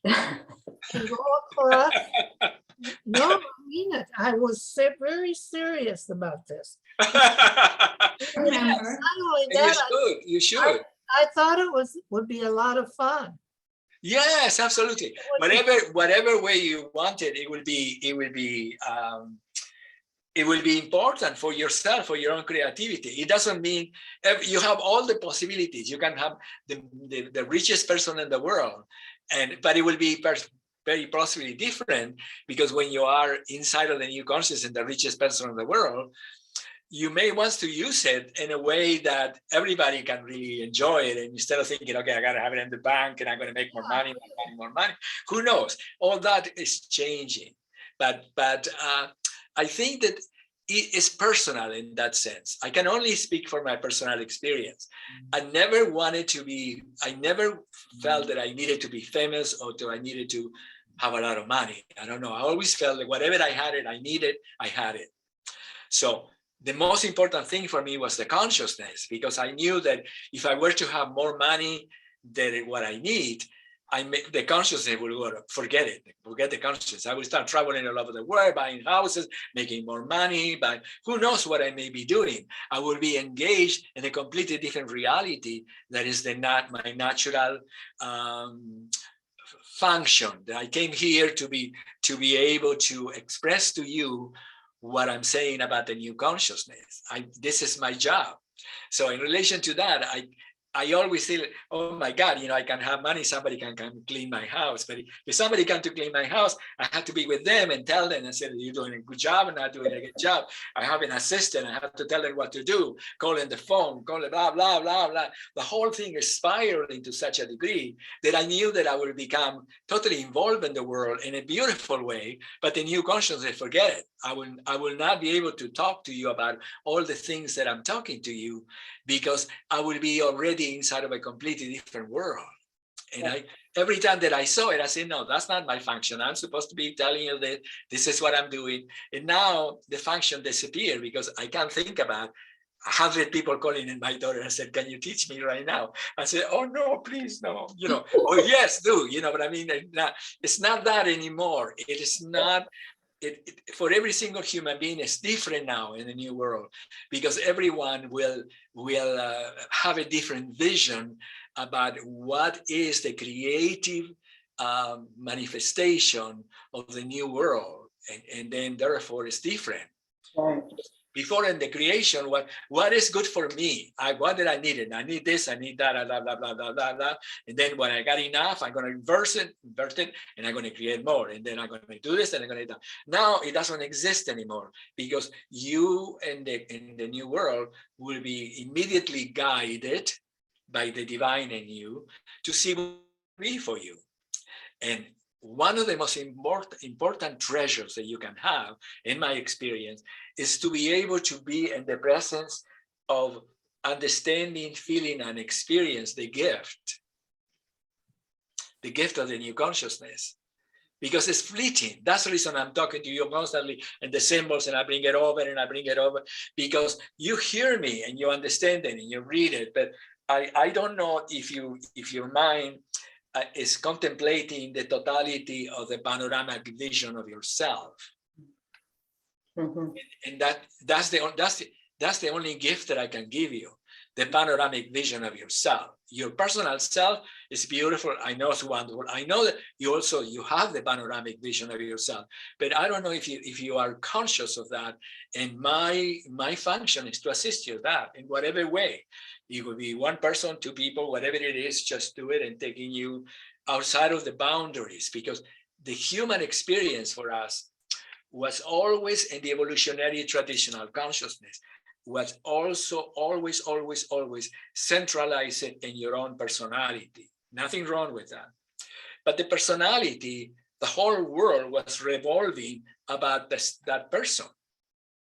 and go across. No, I mean it. I was very serious about this. Remember, Not only You that, should. You should. I thought it would be a lot of fun. Yes, absolutely. Whatever way you want it, it will be important for yourself, for your own creativity. It doesn't mean you have all the possibilities. You can have the richest person in the world, but it will be very possibly different, because when you are inside of the new consciousness and the richest person in the world, you may want to use it in a way that everybody can really enjoy it. And instead of thinking, okay, I got to have it in the bank and I'm going to make more money, who knows? All that is changing. But I think that it is personal in that sense. I can only speak for my personal experience. I never felt that I needed to be famous or I needed to have a lot of money. I don't know. I always felt that whatever I had it. So the most important thing for me was the consciousness, because I knew that if I were to have more money than what I need, the consciousness will go, forget the consciousness. I will start traveling all over the world, buying houses, making more money, but who knows what I may be doing. I will be engaged in a completely different reality that is my natural function. That I came here to be able to express to you what I'm saying about the new consciousness. This is my job. So in relation to that, I always feel, oh my God, I can have money, somebody can come clean my house. But if somebody comes to clean my house, I have to be with them and tell them and say, you're doing a good job and not doing a good job. I have an assistant, I have to tell them what to do, call in the phone, call it blah, blah, blah, blah. The whole thing is spiraling to such a degree that I knew that I would become totally involved in the world in a beautiful way, but the new consciousness, forget it. I will not be able to talk to you about all the things that I'm talking to you, because I will be already inside of a completely different world. And every time that I saw it, I said, no, that's not my function. I'm supposed to be telling you that this is what I'm doing. And now the function disappeared, because I can't think about 100 people calling in my door and said, can you teach me right now? I said, oh no, please, no, or yes, do, but I mean, it's not that anymore. It is not. For every single human being is different now in the new world, because everyone will have a different vision about what is the creative manifestation of the new world, and then therefore it's different. Right. Before in the creation, what is good for me? What did I need it? I need this, I need that, blah, blah, blah, blah, blah, blah. And then when I got enough, I'm going to invert it, and I'm going to create more. And then I'm going to do this, and I'm going to do that. Now it doesn't exist anymore, because you in the new world will be immediately guided by the divine in you to see what will be for you. And one of the most important treasures that you can have, in my experience, is to be able to be in the presence of understanding, feeling, and experience the gift of the new consciousness, because it's fleeting. That's the reason I'm talking to you constantly in the symbols, and I bring it over and I bring it over, because you hear me and you understand it and you read it. But I don't know if your mind is contemplating the totality of the panoramic vision of yourself. Mm-hmm. And that's the only gift that I can give you, the panoramic vision of yourself. Your personal self is beautiful. I know it's wonderful. I know that you have the panoramic vision of yourself, but I don't know if you are conscious of that. And my function is to assist you that in whatever way. It could be one person, two people, whatever it is, just do it, and taking you outside of the boundaries, because the human experience for us, was always in the evolutionary traditional consciousness, was also always centralized in your own personality. Nothing wrong with that. But the personality, the whole world was revolving about that person.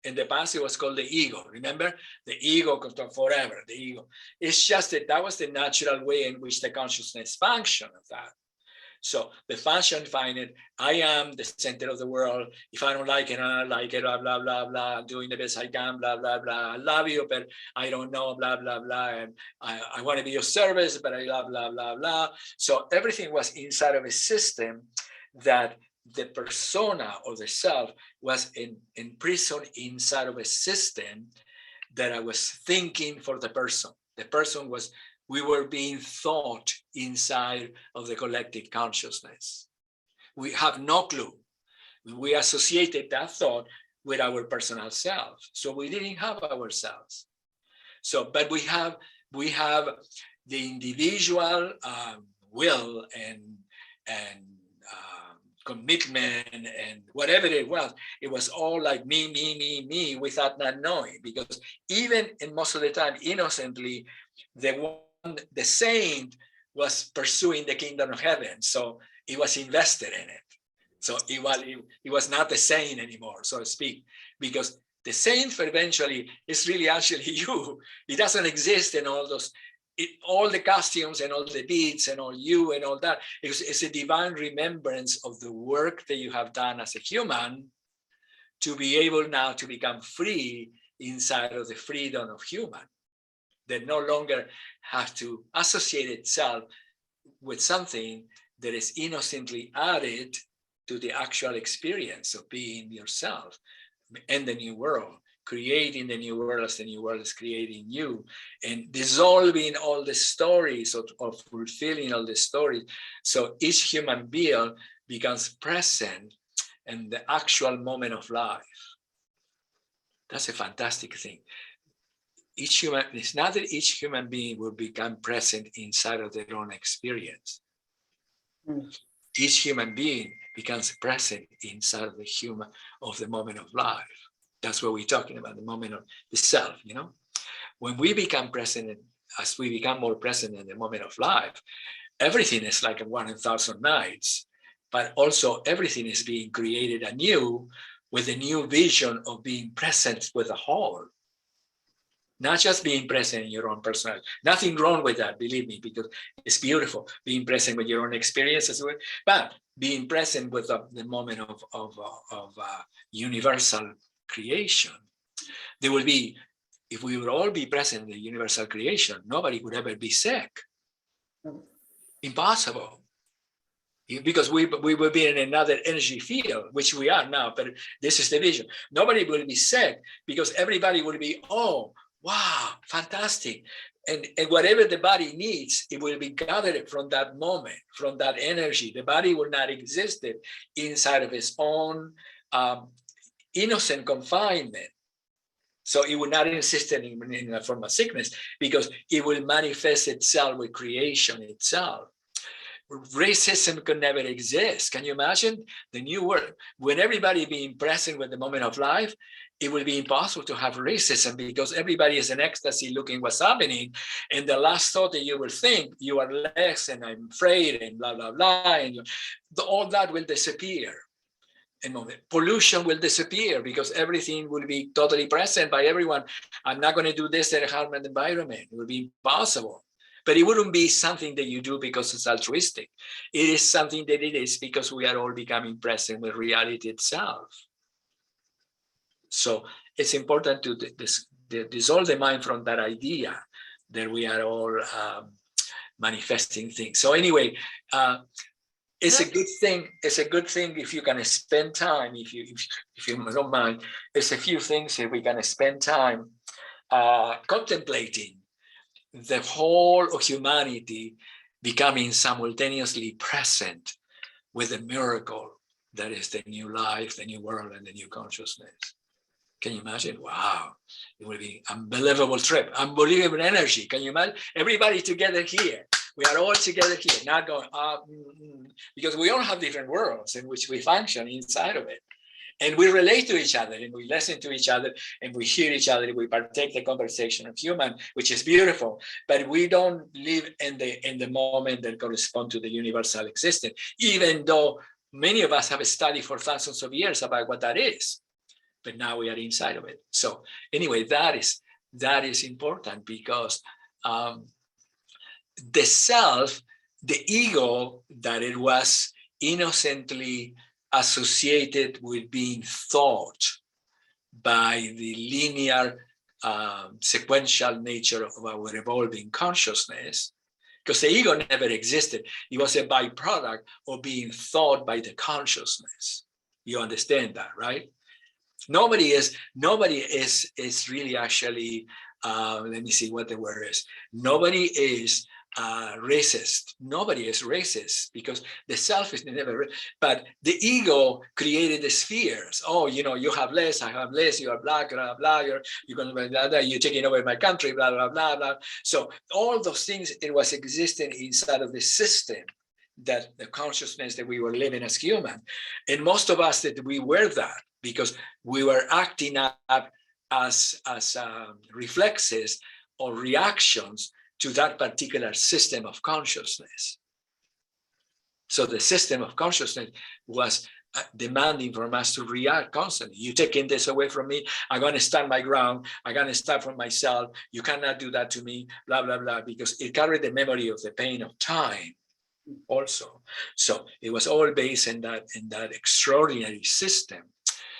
In the past, it was called the ego. Remember, the ego goes on forever. The ego. It's just that was the natural way in which the consciousness functioned of that. So the function find it, I am the center of the world. If I don't like it, I don't like it, blah, blah, blah, blah. I'm doing the best I can, blah, blah, blah. I love you, but I don't know, blah, blah, blah. And I want to be of service, but I blah, blah, blah, blah. So everything was inside of a system that the persona or the self was imprisoned inside of a system that I was thinking for the person. The person was, we were being thought inside of the collective consciousness. We have no clue. We associated that thought with our personal self. So we didn't have ourselves. So, but we have the individual will and commitment and whatever it was all like me without not knowing, because even in most of the time, innocently, the saint was pursuing the kingdom of heaven. So he was invested in it. So he was not the saint anymore, so to speak, because the saint eventually is really actually you. It doesn't exist in all those, all the costumes and all the beads and all you and all that. It's a divine remembrance of the work that you have done as a human to be able now to become free inside of the freedom of human, that no longer have to associate itself with something that is innocently added to the actual experience of being yourself in the new world, creating the new world as the new world is creating you, and dissolving all the stories of fulfilling all the stories. So each human being becomes present in the actual moment of life. That's a fantastic thing. Each human, it's not that each human being will become present inside of their own experience. Each human being becomes present inside of the moment of life. That's what we're talking about, the moment of the self, you know? When we become present, as we become more present in the moment of life, everything is like a 1,000 nights, but also everything is being created anew with a new vision of being present with the whole. Not just being present in your own personality. Nothing wrong with that, believe me, because it's beautiful being present with your own experiences, but being present with the moment of universal creation. There will be, if we would all be present in the universal creation, nobody would ever be sick. Impossible. Because we will be in another energy field, which we are now, but this is the vision. Nobody will be sick because everybody will be, oh, wow, fantastic. And whatever the body needs, it will be gathered from that moment, from that energy. The body will not exist inside of its own innocent confinement. So it will not insist in a form of sickness because it will manifest itself with creation itself. Racism could never exist. Can you imagine the new world? When everybody being present with the moment of life, it will be impossible to have racism because everybody is in ecstasy looking what's happening. And the last thought that you will think, you are less and I'm afraid and blah, blah, blah. And all that will disappear. And pollution will disappear because everything will be totally present by everyone. I'm not going to do this to harm the environment. It will be impossible. But it wouldn't be something that you do because it's altruistic. It is something that it is because we are all becoming present with reality itself. So it's important to dissolve the mind from that idea that we are all manifesting things. So anyway, it's a good thing. It's a good thing if you can spend time, if you don't mind. There's a few things that we can spend time contemplating the whole of humanity becoming simultaneously present with the miracle that is the new life, the new world, and the new consciousness. Can you imagine? Wow, it will be an unbelievable trip, unbelievable energy. Can you imagine? Everybody together here. We are all together here, not going up, because we all have different worlds in which we function inside of it. And we relate to each other, and we listen to each other, and we hear each other, we partake the conversation of human, which is beautiful, but we don't live in the moment that corresponds to the universal existence, even though many of us have studied for thousands of years about what that is, but now we are inside of it. So anyway, that is important, because the self, the ego, that it was innocently associated with being thought by the linear sequential nature of our evolving consciousness, because the ego never existed. It was a byproduct of being thought by the consciousness. You understand that, right? Nobody is really actually, let me see what the word is. Nobody is racist. Nobody is racist, because the self is never, but the ego created the spheres. Oh, you have less, I have less, you are black, blah, blah, you're going to blah, blah, you're taking over my country, blah, blah, blah, blah. So all those things, it was existing inside of the system, that the consciousness that we were living as human. And most of us, that we were that, because we were acting up as reflexes or reactions to that particular system of consciousness. So the system of consciousness was demanding from us to react constantly. You taking this away from me, I'm going to stand my ground, I'm going to stand for myself, you cannot do that to me, blah, blah, blah, because it carried the memory of the pain of time also. So it was all based in that extraordinary system.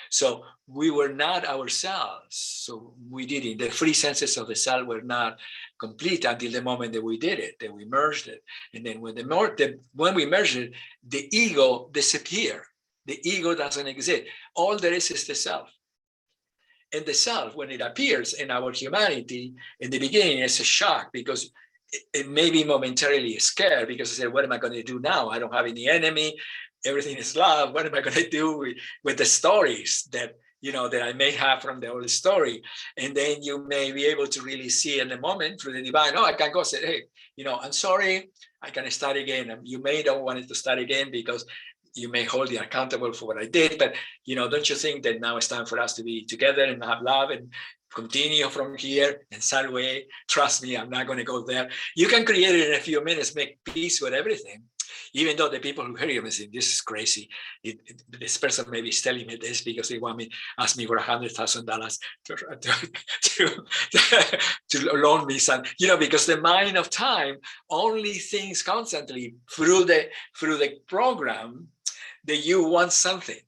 So we were not ourselves. So we didn't. The three senses of the self were not complete until the moment that we did it, that we merged it. And then when we merged it, the ego disappeared. The ego doesn't exist. All there is the self. And the self, when it appears in our humanity, in the beginning, it's a shock, because it may be momentarily scared, because I said, what am I going to do now? I don't have any enemy. Everything is love. What am I going to do with the stories that I may have from the old story? And then you may be able to really see in the moment through the divine. Oh, I can go say, hey, I'm sorry. I can start again. And you may don't want it to start again, because you may hold you accountable for what I did. But don't you think that now it's time for us to be together and have love and continue from here in some way? Trust me, I'm not going to go there. You can create it in a few minutes, make peace with everything. Even though the people who hear you may say, this is crazy. This person maybe is telling me this because they want me, ask me for $100,000 to loan me some, because the mind of time only thinks constantly through the program that you want something.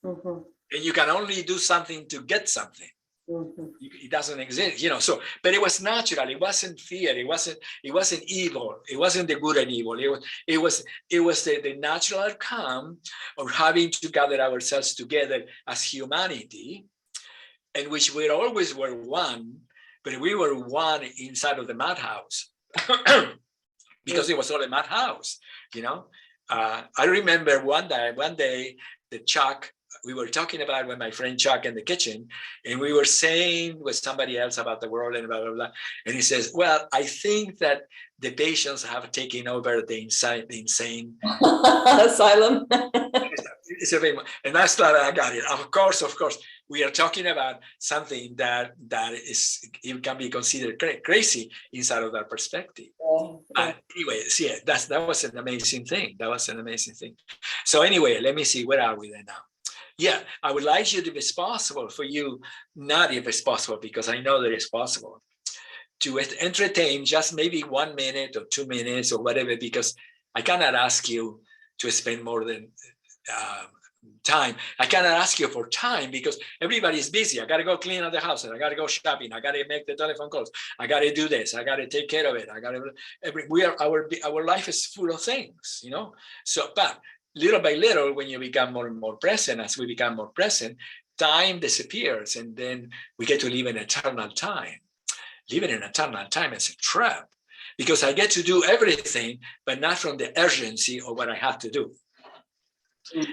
Mm-hmm. And you can only do something to get something. Mm-hmm. It doesn't exist, so, but it was natural. It wasn't fear. It wasn't evil. It wasn't the good and evil. It was the natural outcome of having to gather ourselves together as humanity, in which we always were one, but we were one inside of the madhouse, because it was all a madhouse, I remember one day the Chuck, we were talking about with my friend Chuck in the kitchen, and we were saying with somebody else about the world and blah, blah, blah. And he says, well, I think that the patients have taken over the insane asylum. And that's that I got it. Of course, we are talking about something that is, it can be considered crazy inside of that perspective. Anyway, yeah, that was an amazing thing. So anyway, let me see, where are we then now? Yeah, I would like you, if it's possible for you, not if it's possible, because I know that it's possible, to entertain just maybe 1 minute or 2 minutes or whatever, because I cannot ask you to spend more than time. I cannot ask you for time, because everybody is busy. I got to go clean out the house, and I got to go shopping. I got to make the telephone calls. I got to do this. I got to take care of it. Our life is full of things, So, but little by little, when you become more and more present, as we become more present, time disappears, and then we get to live in eternal time. Living in eternal time is a trap, because I get to do everything, but not from the urgency of what I have to do.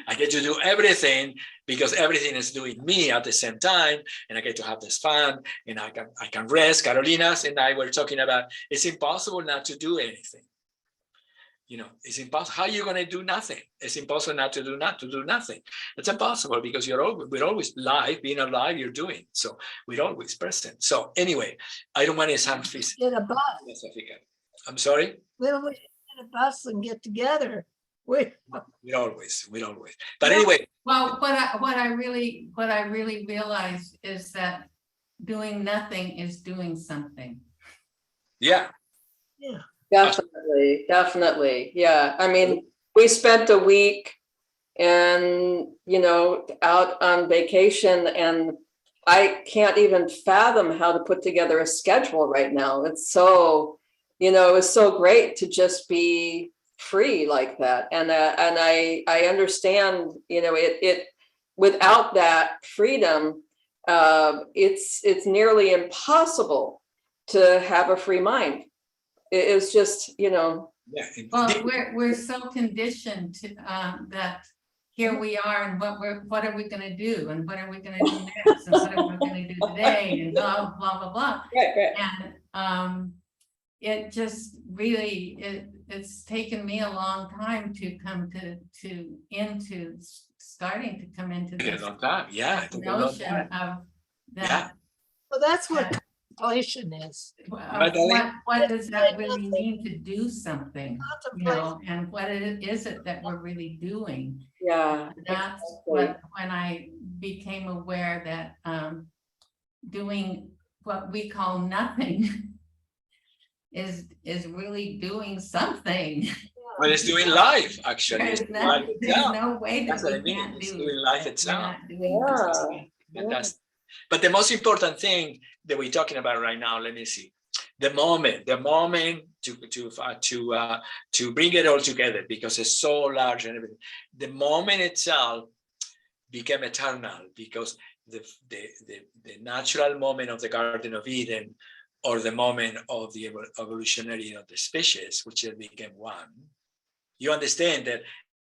I get to do everything because everything is doing me at the same time, and I get to have this fun, and I can rest. Carolina's and I were talking about, it's impossible not to do anything. You know, it's impossible. How are you going to do nothing? It's impossible not to do nothing. It's impossible because we're always live. Being alive, you're doing. So we're always present. So anyway, I don't want to sound Get a bus. I'm sorry. Then we get a bus and get together. We We're always. But anyway. Well, what I really realize is that doing nothing is doing something. Yeah. Yeah. Definitely. Yeah. I mean, we spent a week and, you know, out on vacation, and I can't even fathom how to put together a schedule right now. It's so, you know, it's so great to just be free like that. And I understand, you know, it without that freedom, it's nearly impossible to have a free mind. It's just, you know. Yeah. Well, we're so conditioned to that here we are, and what are we going to do, and what are we going to do next, and what are we going to do today, and blah blah blah blah. Right. And it just really it's taken me a long time to come starting to come into this notion of that. Yeah. Well, that's what contemplation is. What does that really mean to do something? You Contemplation. know, and what is it that we're really doing? Yeah. That's what, when I became aware that doing what we call nothing is really doing something. Well, it's doing life, actually. There's no way that That's what I we mean. can't It's do doing life itself. Yeah. But the most important thing that we're talking about right now, let me see, the moment to bring it all together, because it's so large and everything. The moment itself became eternal, because the natural moment of the Garden of Eden, or the moment of the evolutionary of the species, which became one. You understand that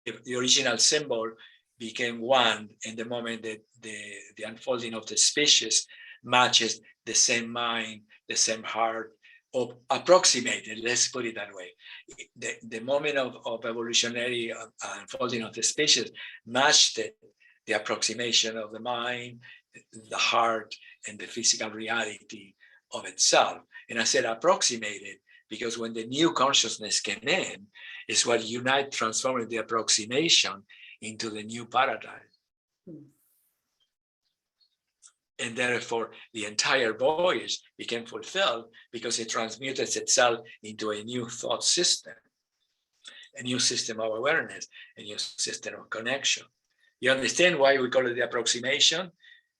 the original symbol became one in the moment that the unfolding of the species matches the same mind, the same heart, or approximated, let's put it that way. The moment of evolutionary unfolding of the species matched the approximation of the mind, the heart, and the physical reality of itself. And I said approximated because when the new consciousness came in, is what transformed the approximation into the new paradigm. And therefore, the entire voyage became fulfilled because it transmuted itself into a new thought system, a new system of awareness, a new system of connection. You understand why we call it the approximation?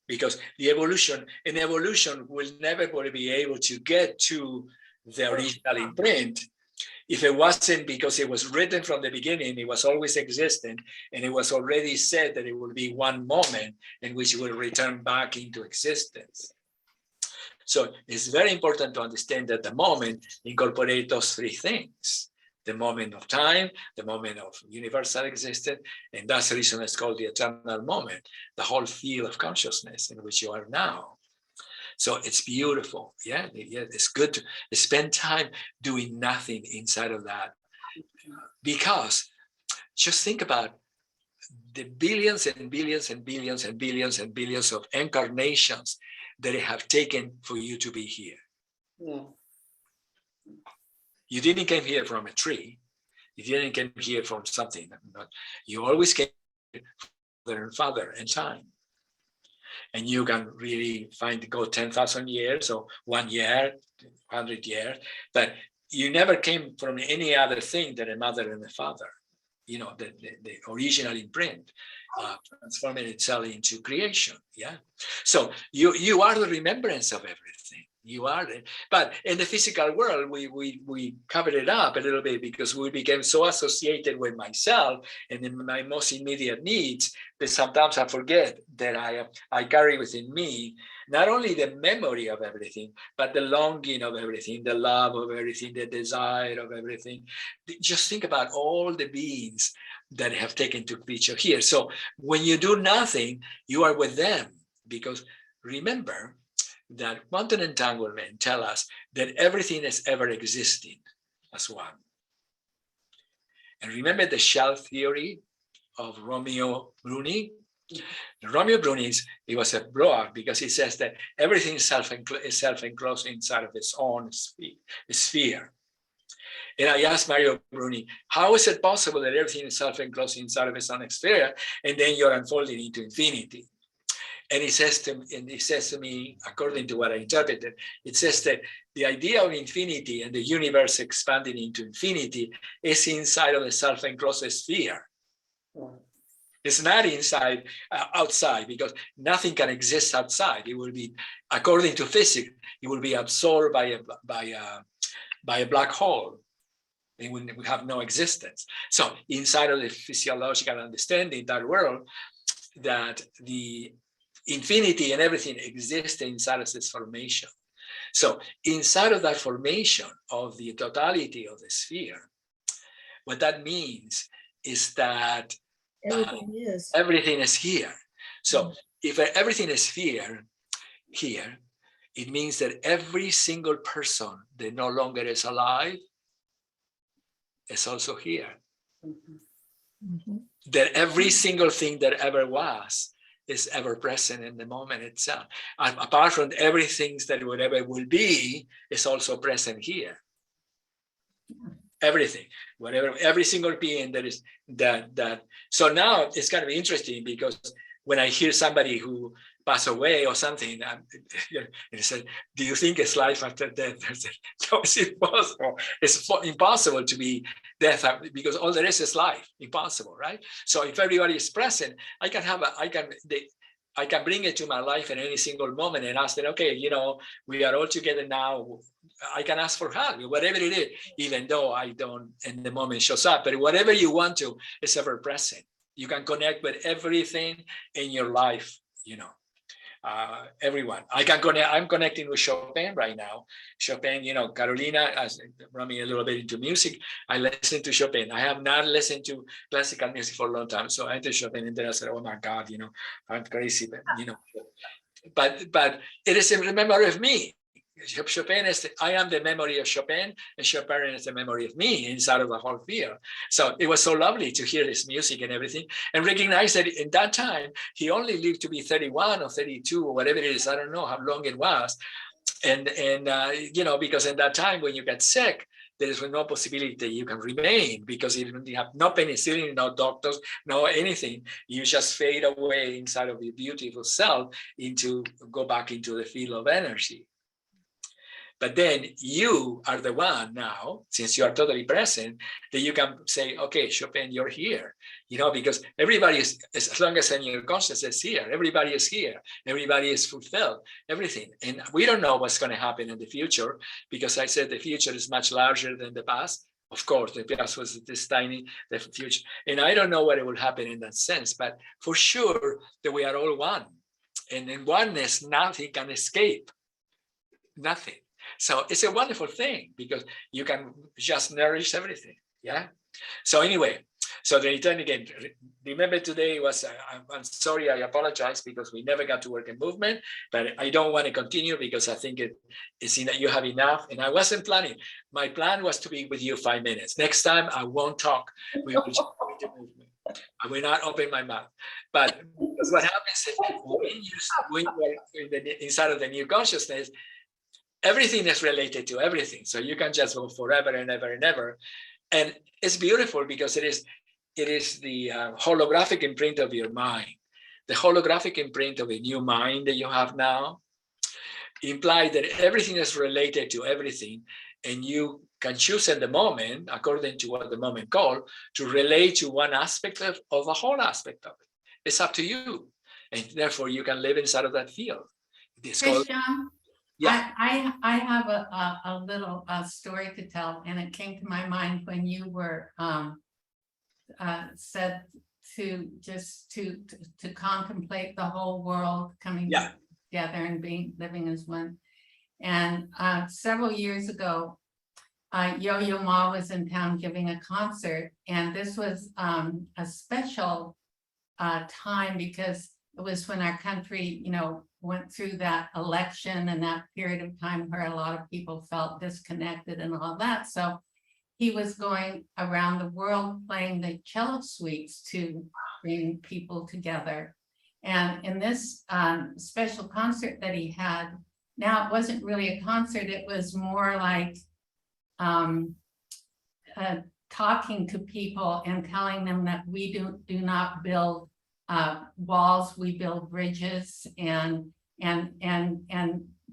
Because the evolution will never be able to get to the original imprint if it wasn't because it was written from the beginning, it was always existent, and it was already said that it will be one moment in which it will return back into existence. So it's very important to understand that the moment incorporates those three things: the moment of time, the moment of universal existence, and that's the reason it's called the eternal moment, the whole field of consciousness in which you are now. So it's beautiful. Yeah, it's good to spend time doing nothing inside of that. Because just think about the billions and billions and billions and billions and billions of incarnations that it have taken for you to be here. Yeah. You didn't come here from a tree. You didn't come here from something. You always came from Mother and Father and time. And you can really go 10,000 years or 1 year, 100 years, but you never came from any other thing than a mother and a father. You know, the original imprint transforming itself into creation. Yeah. So you are the remembrance of everything. You are it. But in the physical world, we covered it up a little bit because we became so associated with myself and in my most immediate needs that sometimes I forget that I carry within me not only the memory of everything, but the longing of everything, the love of everything, the desire of everything. Just think about all the beings that have taken to picture here. So when you do nothing, you are with them, because remember that quantum entanglement tell us that everything is ever existing as one. And remember the shell theory of Romeo Bruni? Romeo Bruni, he was a blowout because he says that everything is self-enclosed inside of its own sphere. And I asked Mario Bruni, how is it possible that everything is self-enclosed inside of its own sphere, and then you're unfolding into infinity? And he says to me, according to what I interpreted, it says that the idea of infinity and the universe expanding into infinity is inside of the self-enclosed sphere. It's not inside, outside, because nothing can exist outside. It will be, according to physics, it will be absorbed by a black hole. It will have no existence. So inside of the physiological understanding, that world, that the infinity and everything exists inside of this formation. So inside of that formation of the totality of the sphere, what that means is that everything is here. So if everything is here, it means that every single person that no longer is alive is also here. That every single thing that ever was is ever present in the moment itself. And apart from everything that whatever will be is also present here. Everything, whatever, every single being that is that. So now it's going to be interesting because when I hear somebody who passed away or something, and he said, "Do you think it's life after death?" I said, "No, it's impossible. It's impossible to be death because all there is life. Impossible, right?" So if everybody is present, I can bring it to my life in any single moment and ask them, okay, we are all together now. I can ask for help, whatever it is, even though I don't in the moment shows up, but whatever you want to is ever present. You can connect with everything in your life, everyone. I'm connecting with Chopin right now. Chopin, Carolina has brought me a little bit into music. I listen to Chopin. I have not listened to classical music for a long time. So I entered Chopin and then I said, oh my God, I'm crazy, but it is a memory of me. Chopin I am the memory of Chopin, and Chopin is the memory of me inside of the whole field. So it was so lovely to hear his music and everything, and recognize that in that time he only lived to be 31 or 32 or whatever it is. I don't know how long it was, and because in that time when you get sick, there is no possibility that you can remain because you have no penicillin, no doctors, no anything. You just fade away inside of your beautiful self go back into the field of energy. But then you are the one now, since you are totally present, that you can say, okay, Chopin, you're here, because everybody is, as long as your consciousness is here, everybody is here, everybody is fulfilled, everything. And we don't know what's going to happen in the future, because I said the future is much larger than the past. Of course, the past was this tiny, the future. And I don't know what will happen in that sense, but for sure that we are all one. And in oneness, nothing can escape, nothing. So it's a wonderful thing because you can just nourish everything. Yeah. So anyway, so the return again. Remember today was, I'm sorry, I apologize because we never got to work in movement, but I don't want to continue because I think it's enough, you have enough. And I wasn't planning. My plan was to be with you 5 minutes. Next time I won't talk. We will just go into movement. I will not open my mouth. But what happens is when you are inside of the new consciousness, everything is related to everything. So you can just go forever and ever and ever. And it's beautiful because it is the holographic imprint of your mind. The holographic imprint of a new mind that you have now implies that everything is related to everything. And you can choose in the moment, according to what the moment calls, to relate to one aspect of the whole aspect of it. It's up to you. And therefore you can live inside of that field. Christian, yeah. I have a little story to tell, and it came to my mind when you were said to contemplate the whole world coming together and living as one. And several years ago, Yo-Yo Ma was in town giving a concert, and this was a special time because it was when our country, went through that election and that period of time where a lot of people felt disconnected and all that. So he was going around the world playing the cello suites to bring people together. And in this special concert that he had, now it wasn't really a concert, it was more like talking to people and telling them that we do not build walls, we build bridges, and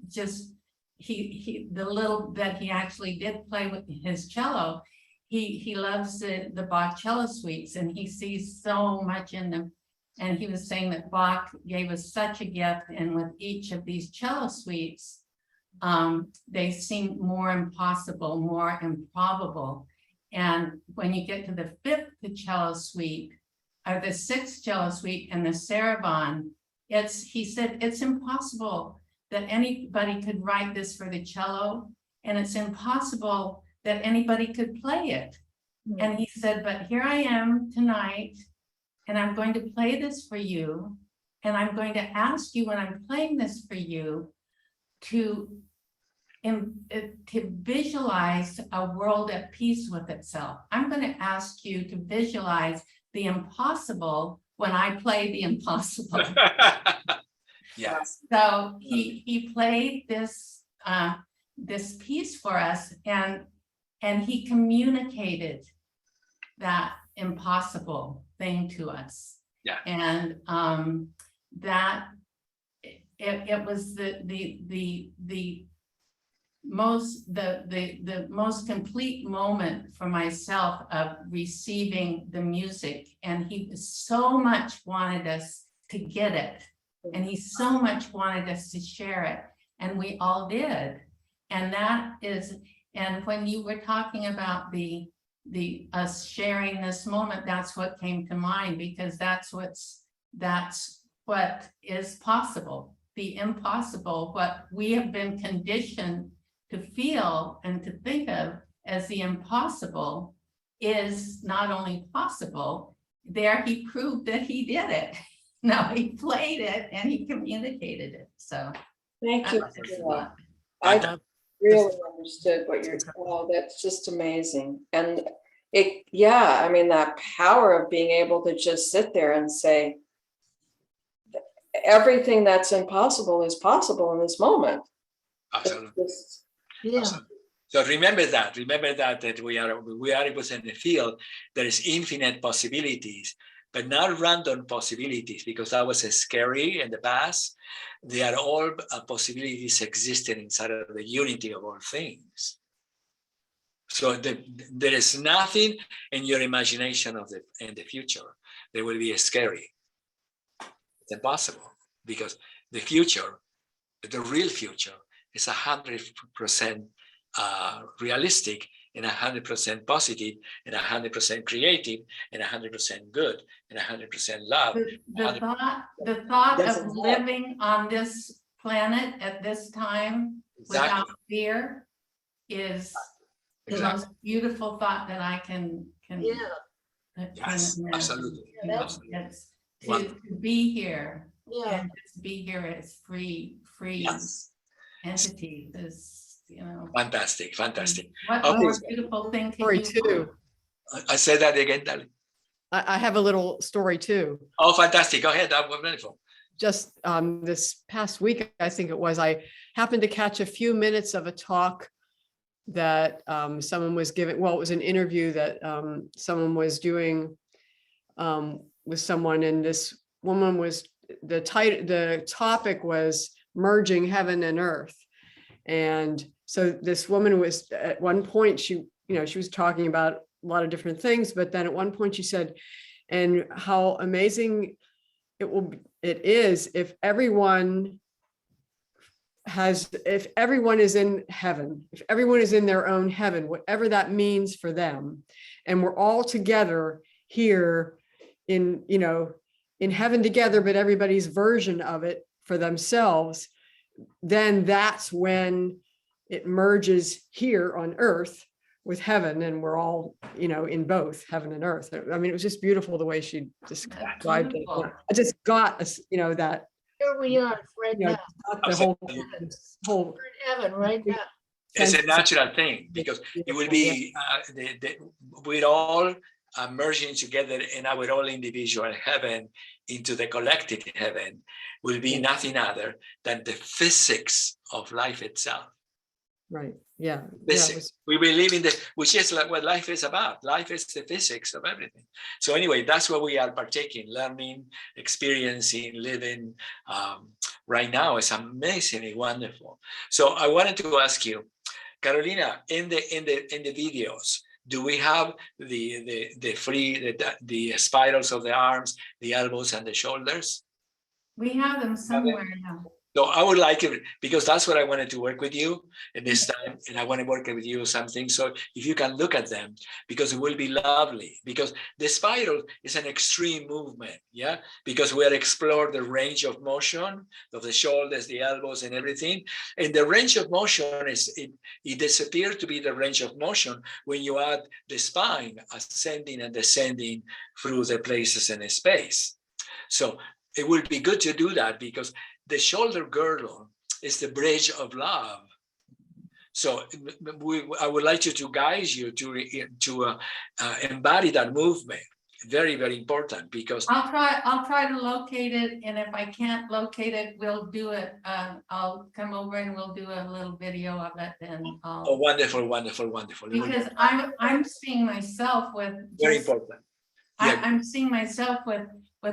just he the little that he actually did play with his cello, he loves the Bach cello suites, and he sees so much in them. And he was saying that Bach gave us such a gift, and with each of these cello suites, they seem more impossible, more improbable. And when you get to the fifth cello suite, or the sixth cello suite and the Sarabande, he said, it's impossible that anybody could write this for the cello, and it's impossible that anybody could play it. Mm-hmm. And he said, but here I am tonight, and I'm going to play this for you, and I'm going to ask you when I'm playing this for you to visualize a world at peace with itself. I'm going to ask you to visualize the impossible when I play the impossible. Yes. So he played this this piece for us, and he communicated that impossible thing to us. Yeah. And that it was the most complete moment for myself of receiving the music. And he so much wanted us to get it, and he so much wanted us to share it, and we all did. And that is, and when you were talking about the us sharing this moment, that's what came to mind, because that's what is possible. The impossible, what we have been conditioned to feel and to think of as the impossible, is not only possible. There he proved that he did it. No, he played it and he communicated it. So thank you. I really understood what you're. Oh, that's just amazing. And I mean, that power of being able to just sit there and say, everything that's impossible is possible in this moment. Absolutely. Yeah. Absolutely. So remember that we are able to feel there is infinite possibilities, but not random possibilities, because that was scary in the past. They are all possibilities existing inside of the unity of all things. So there is nothing in your imagination in the future that will be scary. It's impossible, because the future, the real future, is 100% realistic, and 100% positive, and 100% creative, and 100% good, and 100% love. The thought of living on this planet at this time without fear is the most beautiful thought that I can. Yes, absolutely. It's to be here. Yeah. And just be here as free entity. This, fantastic. What more beautiful thing can you do? I said that again, darling. I have a little story too. Oh, fantastic. Go ahead. I'm wonderful. Just this past week, I think it was, I happened to catch a few minutes of a talk that someone was giving. Well, it was an interview that someone was doing with someone, and this woman was, the topic was merging heaven and earth. And so this woman was, at one point, she was talking about a lot of different things, but then at one point she said, and how amazing it is if everyone is in heaven, if everyone is in their own heaven, whatever that means for them, and we're all together here in heaven together, but everybody's version of it for themselves, then that's when it merges here on earth with heaven, and we're all, in both heaven and earth. I mean, it was just beautiful the way she described it. I just got, that. Here we are right now. The whole We're in heaven right now. It's a sense. natural thing because it will be we're all merging together in our all individual heaven into the collective heaven will be nothing other than the physics of life itself. Right. Yeah. Physics. We believe in which is like what life is about. Life is the physics of everything. So anyway, that's what we are partaking, learning, experiencing, living right now. It's amazingly wonderful. So I wanted to ask you, Carolina, in the videos, do we have the spirals of the arms, the elbows, and the shoulders? We have them somewhere now. So I would like it because that's what I wanted to work with you in this time, and I want to work with you something. So if you can look at them, because it will be lovely. Because the spiral is an extreme movement, yeah. Because we are explored the range of motion of the shoulders, the elbows, and everything. And the range of motion it disappears to be the range of motion when you add the spine ascending and descending through the places in space. So it will be good to do that because the shoulder girdle is the bridge of love. So I would like you to guide you to embody that movement. Very, very important because I'll try to locate it, and if I can't locate it, we'll do it. I'll come over and we'll do a little video of it. And oh, wonderful, wonderful, wonderful. Because I'm seeing myself with very important. Yeah. I'm seeing myself with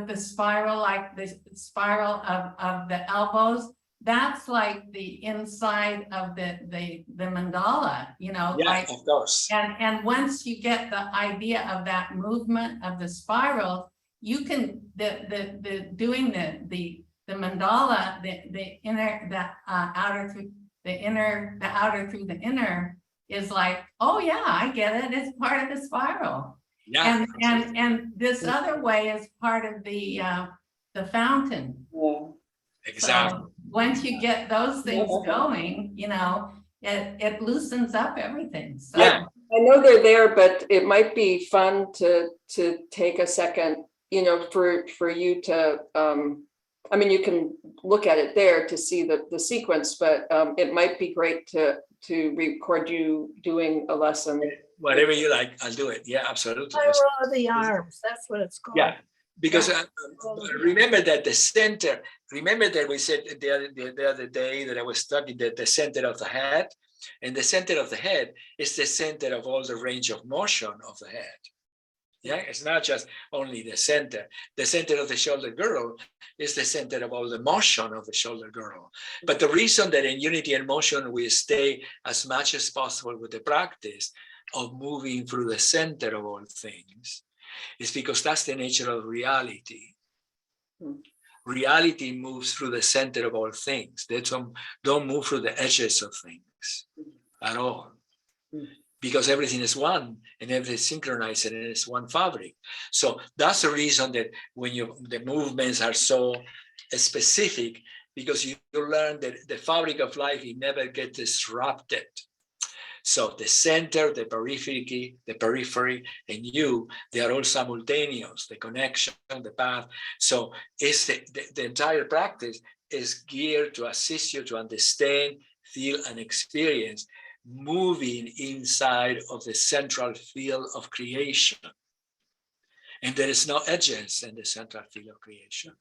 the spiral, like the spiral of the elbows. That's like the inside of the mandala, you know. Yeah, like, of course. And once you get the idea of that movement of the spiral, you can doing the mandala, the inner, the outer through the inner, the outer through the inner is like, oh yeah, I get it. It's part of the spiral. Yeah. And this other way is part of the fountain. Yeah. Exactly. So once you get those things going, you know, it loosens up everything. So Yeah. I know they're there, but it might be fun to take a second, you know, for you to, I mean, you can look at it there to see the sequence, but it might be great to record you doing a lesson. Whatever you like, I'll do it. Yeah, absolutely. Spiral of the arms, that's what it's called. Yeah, because remember that the center, remember that we said the other day that I was studying that the center of the head, and the center of the head is the center of all the range of motion of the head. Yeah, it's not just only the center. The center of the shoulder girdle is the center of all the motion of the shoulder girdle. But the reason that in unity and motion we stay as much as possible with the practice of moving through the center of all things is because that's the nature of reality. Reality moves through the center of all things. They don't move through the edges of things at all. Because everything is one and everything is synchronized and it's one fabric. So that's the reason that when the movements are so specific, because you learn that the fabric of life, it never gets disrupted. So the center, the periphery, and you, they are all simultaneous, the connection, the path. So it's the entire practice is geared to assist you to understand, feel, and experience moving inside of the central field of creation. And there is no edges in the central field of creation.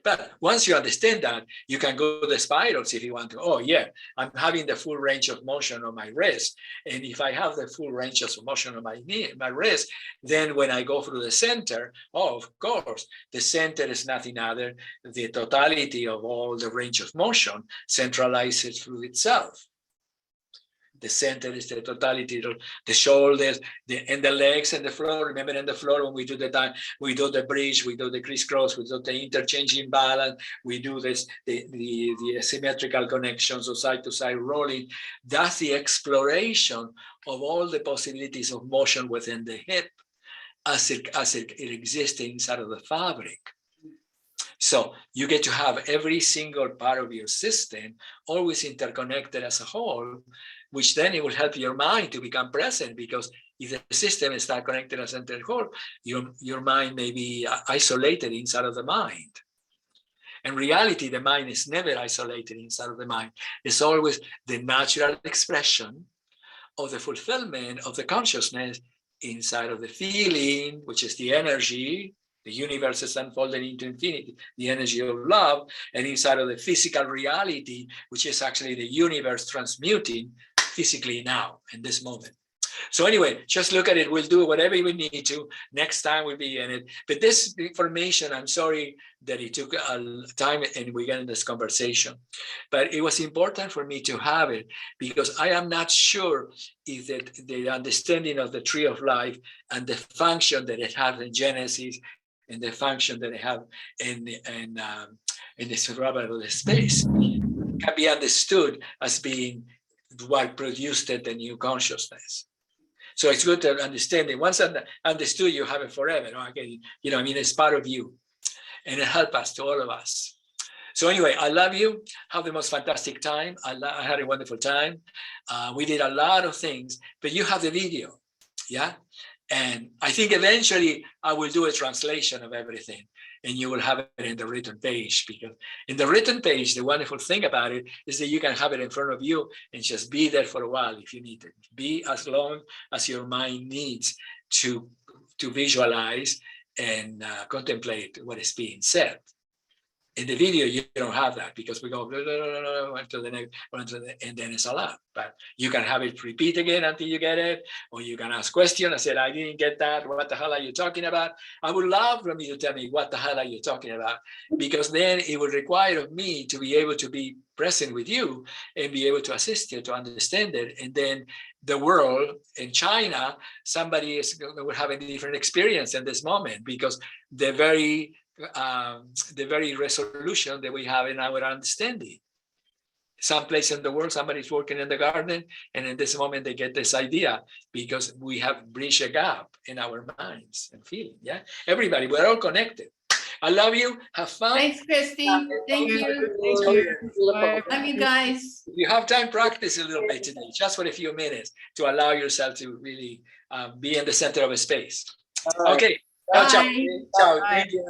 But once you understand that, you can go to the spirals if you want to. Oh yeah, I'm having the full range of motion on my wrist. And if I have the full range of motion on my wrist, then when I go through the center, oh, of course, the center is nothing other than the totality of all the range of motion centralizes through itself. The center is the totality of the shoulders, and the legs and the floor. Remember, in the floor, when we do the bridge, we do the crisscross, we do the interchanging balance, we do this, the symmetrical connections of side to side rolling. That's the exploration of all the possibilities of motion within the hip as it exists inside of the fabric. So you get to have every single part of your system always interconnected as a whole, which then it will help your mind to become present, because if the system is not connected as a whole, your mind may be isolated inside of the mind. In reality, the mind is never isolated inside of the mind. It's always the natural expression of the fulfillment of the consciousness inside of the feeling, which is the energy. The universe is unfolding into infinity, the energy of love, and inside of the physical reality, which is actually the universe transmuting physically now in this moment. So anyway, just look at it. We'll do whatever we need to. Next time we'll be in it. But this information, I'm sorry that it took time and we got in this conversation. But it was important for me to have it because I am not sure if the understanding of the tree of life and the function that it has in Genesis and the function that it has in the survival of the space can be understood as being what produced the new consciousness. So it's good to understand it. Once understood, you have it forever. Okay? You know, I mean, it's part of you. And it helps us, to all of us. So anyway, I love you. Have the most fantastic time. I had a wonderful time. We did a lot of things, but you have the video. Yeah. And I think eventually I will do a translation of everything. And you will have it in the written page, because in the written page, the wonderful thing about it is that you can have it in front of you and just be there for a while if you need it. Be as long as your mind needs to visualize and contemplate what is being said. In the video, you don't have that because we go one to the next, and then it's a lot. But you can have it repeat again until you get it, or you can ask questions. I said, I didn't get that. What the hell are you talking about? I would love for you to tell me what the hell are you talking about, because then it would require of me to be able to be present with you and be able to assist you to understand it. And then the world in China, somebody will have a different experience in this moment, because the very resolution that we have in our understanding. Someplace in the world, somebody's working in the garden, and in this moment they get this idea because we have bridged a gap in our minds and feeling. Yeah, everybody, we're all connected. I love you. Have fun. Thanks, Christy. Thank you. Thank you. Love you guys. If you have time, practice a little bit today, just for a few minutes, to allow yourself to really be in the center of a space. Okay. Ciao, ciao. Bye. Ciao. Thank you.